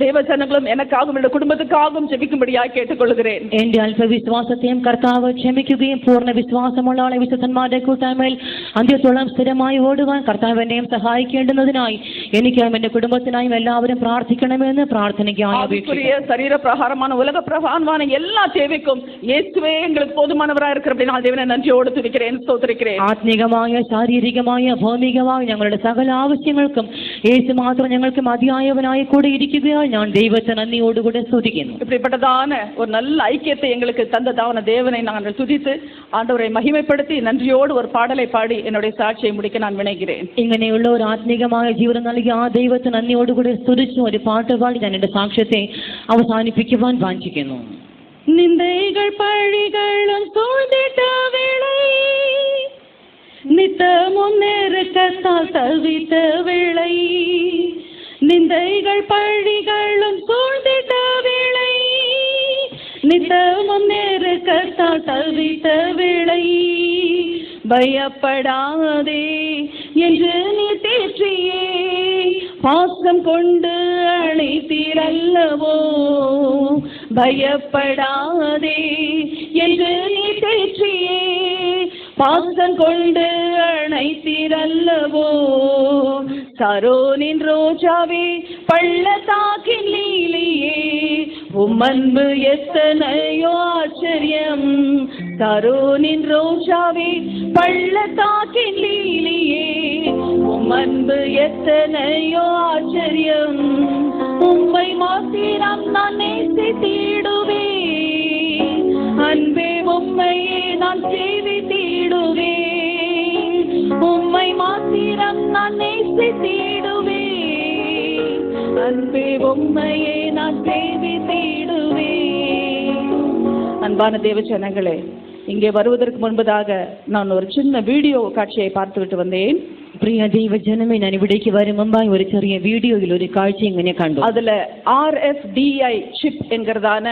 தேவஜனங்களும் எனக்காகவும் என்னுடைய குடும்பத்துக்காகவும் ஜெபிக்கும்படியாக കേട്ടുകൊള്ളുகிறேன். എന്റെ അല്പവിശ്വാസത്തെയും കർത്താവ് ക്ഷമിക്കുകയും പൂർണ്ണ വിശ്വാസമുള്ള ആളെ വിശുദ്ധന്മാരുടെ കൂട്ടായ്മയിൽ അന്ത്യത്തോളം സ്ഥിരമായി ഓടുവാൻ കർത്താവ് എന്നെയും സഹായിക്കേണ്ടുന്നതിനായി എനിക്കായും എന്റെ കുടുംബത്തിനായും എല്ലാവരും പ്രാർത്ഥിക്കണമെന്ന് പ്രാർത്ഥനയ്ക്കായി അപേക്ഷിക്കുന്നു. சரீரப்பிரகாரமான உலக பிரகாரமான எல்லா தேவைக்கும் இயேசுவே எங்களுக்கு போதுமானவராக இருக்கிறபடியால் தேவனை நன்றியோடு துதிக்கிறேன், ஸ்தோத்திரிக்கிறேன். ആത്മീകമായ ശാരീരികമായ ഭൗമികമായ ഞങ്ങളുടെ സകല ആവശ്യങ്ങൾക്കും യേശു മാത്രം ഞങ്ങൾക്ക് മതിയായവനായി കൂടെ ഇരിക്കുകയാൽ ഞാൻ ദൈവത്തെ നന്ദിയോടുകൂടെ സ്തുതിക്കുന്നു. இப்படிப்பட்டதான ஒரு நல்ல ஐக்கியத்தை எங்களுக்கு தந்ததான தேவனை நாங்கள் துதித்து ஆண்டவரை மகிமைப்படுத்தி நன்றியோடு ஒரு பாடலை பாடி என்னுடைய சாட்சியை முடிக்க நான் வினைகிறேன். ഇങ്ങനെയുള്ള ഒരു ആത്മീകമായ ജീവിതം നൽകി ആ ദൈവത്തെ നന്ദിയോടുകൂടി സ്തുതിച്ചു ഒരു പാട്ട് പാടി ഞാൻ എന്റെ സാക്ഷ്യത്തെ അവസാനിപ്പിക്കുവാൻ വാഞ്ചിക്കുന്നു. നിന്ദകൾ പഴികളും സൂழ்ந்திட்ட வேளை நித்தமும் நெருக்கத்தால் தவித்த வேளை நிந்தைகள் பழிகளும் சூழ்ந்திட்ட வேளை நித்தமும் நெருக்கத்தால் தவித்த வேளை பயப்படாதே என்று நீ தேற்றியே பாசம் கொண்டு அழைத்தீரல்லவோ பயப்படாதே என்று நீ தேற்றியே பாசம் கொண்டு அழைத்தீரல்லவோ சரோனின் ரோஜாவே பள்ளத்தாக்கின் லீலியே உம் அன்பு எத்தனையோ ஆச்சரியம் சரோனின் ரோஜாவே பள்ளத்தாக்கின் லீலியே உம் அன்பு எத்தனையோ ஆச்சரியம் உம்மை மாத்திரம் நான் நேசித்திடுவேன் அன்பே உம்மையே நான் சேவித்திடுவேன் உம்மை மாத்திரம் நான் நேசித்திடுவேன் அன்பே உம்மையே நான் சேவித்திடுவேன். அன்பான தேவஜனங்களே, இங்கே வருவதற்கு முன்பதாக நான் ஒரு சின்ன வீடியோ காட்சியை பார்த்துவிட்டு வந்தேன். പ്രിയ ദൈവജനമേ, ഞാൻ ഇവിടേക്ക് വരും മുമ്പായി ഒരു ചെറിയ വീഡിയോയിൽ ഒരു കാഴ്ച ഇങ്ങനെ കണ്ടു. அதுல RFDI சிப் என்கிறதான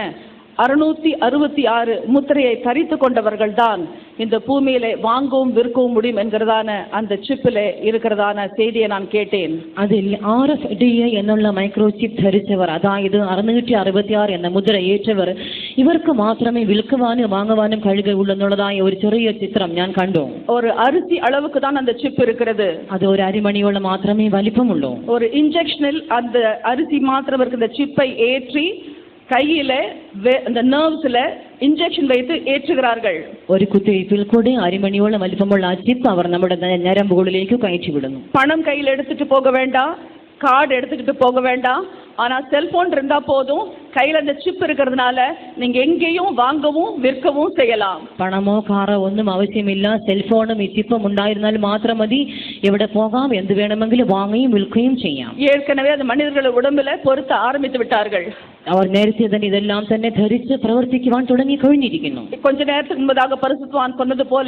666 முத்திரையை தரித்து கொண்டவர்கள் தான் இந்த பூமியிலே வாங்கவும் விற்கவும் முடியும் என்கிறதான அந்த சிப்பில் இருக்கிறதான செய்தியை நான் கேட்டேன். അതിൽ RFDI എന്നുള്ള മൈക്രോ ചിപ്പ് ധരിച്ചവർ, അതായത് 666 എന്ന മുദ്ര ഏറ്റവർ, ഇവർക്ക് മാത്രമേ വിൽക്കുവാനും വാങ്ങുവാനും കഴിയുകയുള്ളെന്നുള്ളതായ ഒരു ചെറിയ ചിത്രം ഞാൻ കണ്ടു. ஒரு அரிசி அளவுக்கு தான் அந்த சிப் இருக்கிறது. അത് ഒരു അരിമണിയോളം മാത്രമേ വലിപ്പമുള്ളൂ. ஒரு இன்ஜெக்ஷனில் அந்த அரிசி மாத்திரம் இருக்க இந்த சிப்பை ஏற்றி கையில அந்த நர்வ்ஸ்ல இன்ஜெக்ஷன் வைத்து ஏற்றுகிறார்கள். ഒരു കുത്തിവയ്പിൽ കൂടെ അരിമണിയോളം വലിപ്പമുള്ള ആ ചിപ്പ് അവർ നമ്മുടെ ഞരമ്പുകളിലേക്ക് കയറ്റി വിടുന്നു. பணம் கையில் எடுத்துட்டு போக வேண்டாம், கார்டு எடுத்துக்கிட்டு போக வேண்டாம், ஆனா செல்போன் இருந்தா போதும். கையில் அந்த சிப் இருக்கிறதுனால நீங்க எங்கேயும் வாங்கவும் விற்கவும் செய்யலாம். പണമോ കാറോ ഒന്നും ആവശ്യമില്ല. സെൽഫോണും ഈ ചിപ്പും ഉണ്ടായിരുന്നാൽ മാത്രം മതി. എവിടെ പോകാം, എന്ത് വേണമെങ്കിലും വാങ്ങുകയും വിൽക്കുകയും ചെയ്യാം. ஏற்கனவே அந்த மனிதர்கள் உடம்புல பொருத்த ஆரம்பித்து விட்டார்கள். അവർ നേരത്തെ തന്നെ ഇതെല്ലാം തന്നെ ധരിച്ച് പ്രവർത്തിക്കുവാൻ തുടങ്ങി കഴിഞ്ഞിരിക്കുന്നു. கொஞ்ச நேரத்துக்கு முன்பதாக பரிசுத்தவான் சொன்னது போல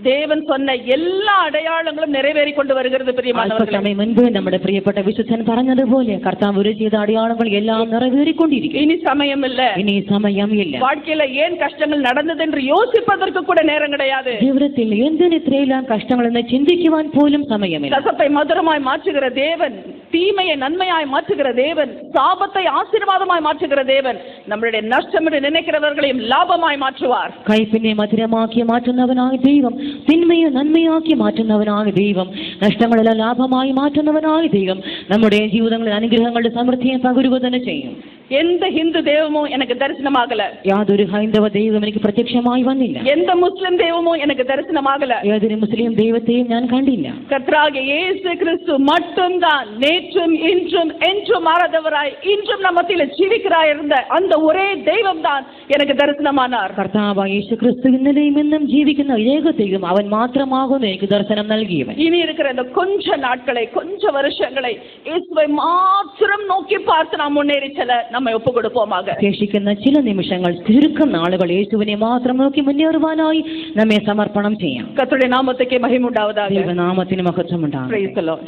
தேவன் சொன்ன எல்லா அடையாளங்களும் நிறைவேறி கொண்டு வருகிறது. பிரியமானவர்களே, സമയം മുൻപ് നമ്മുടെ പ്രിയപ്പെട്ട വിശുദ്ധൻ പറഞ്ഞതുപോലെ കർത്താവ് ഒരു ചെയ്ത അടയാളങ്ങൾ എല്ലാം നിറവേറിക്കൊണ്ടിരിക്കും. இனி சமயம் இல்ல, ഇനി സമയം ഇല്ല. வாழ்க்கையில ஏன் கஷ்டங்கள் நடந்தது என்று யோசிப்பதற்கு கூட நேரம் கிடையாது. ജീവിതത്തിൽ എന്തിന് ഇത്രയെല്ലാം കഷ്ടങ്ങൾ എന്ന് ചിന്തിക്കുവാൻ പോലും സമയമില്ല. கசப்பை மதுரமாய் மாற்றுகிற தேவன், தீமையை நன்மையாய் மாற்றுகிற தேவன், சாபத்தை ஆசீர்வாதமாய் மாற்றுகிற தேவன் நம்மளுடைய நஷ்டம் என்று நினைக்கிறவர்களையும் லாபமாய் மாற்றுவார். കൈപ്പിനെ മധുരമാക്കി മാറ്റുന്നവനായ ദൈവം, തിന്മയെ നന്മയാക്കി മാറ്റുന്നവനായ ദൈവം, നഷ്ടങ്ങളെല്ലാം ലാഭമായി മാറ്റുന്നവനായ ദൈവം നമ്മുടെ ജീവിതങ്ങളിൽ അനുഗ്രഹങ്ങളുടെ സമൃദ്ധിയെ പകരുക തന്നെ ചെയ്യും. எந்த ஹிந்து தெய்வமும் எனக்கு தரிசனமாகல. യാതൊരു ഹൈന്ദവ ദൈവം എനിക്ക് പ്രത്യക്ഷമായി വന്നില്ല. எந்த முஸ்லிம் தெய்வமும் எனக்கு தரிசனமாகல. ഏതൊരു മുസ്ലിം ദൈവത്തെയും ഞാൻ കണ്ടില്ല. கர்த்தராகிய இயேசு கிறிஸ்து மட்டும்தான் நேற்றும் இன்றும் என்றும் மாறாதவராய் இன்றும் நம்ம மத்தியில ஜீவிக்கிறாய் இருந்த அந்த ஒரே தெய்வம் தான் எனக்கு தரிசனமானார். കർത്താവായ യേശു ക്രിസ്തു ഇന്നലെയും ഇന്നും ജീവിക്കുന്ന ഏക ദൈവം അവൻ മാത്രമാകുന്നു എനിക്ക് ദർശനം നൽകിയവൻ. இனி இருக்கிற இந்த கொஞ்ச நாட்களை கொஞ்ச வருஷங்களை இயேசுவை மாத்திரம் நோக்கி பார்த்து நாம் முன்னேறி செல்ல நம்மை ஒப்பு கொடுப்போமாக. ശേഷിക്കുന്ന ചില നിമിഷങ്ങൾ ചുരുക്കം നാളുകൾ യേശുവിനെ മാത്രം നോക്കി മുന്നേറുവാനായി നമ്മെ സമർപ്പണം ചെയ്യാം. கர்த்தருடைய நாமத்துக்கே மகிமை உண்டாவதாக. ദൈവനാമത്തിന് മഹത്വം ഉണ്ടാകട്ടെ. Praise the Lord.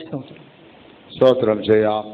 ஸ்தோத்திரம் செய்யாம்.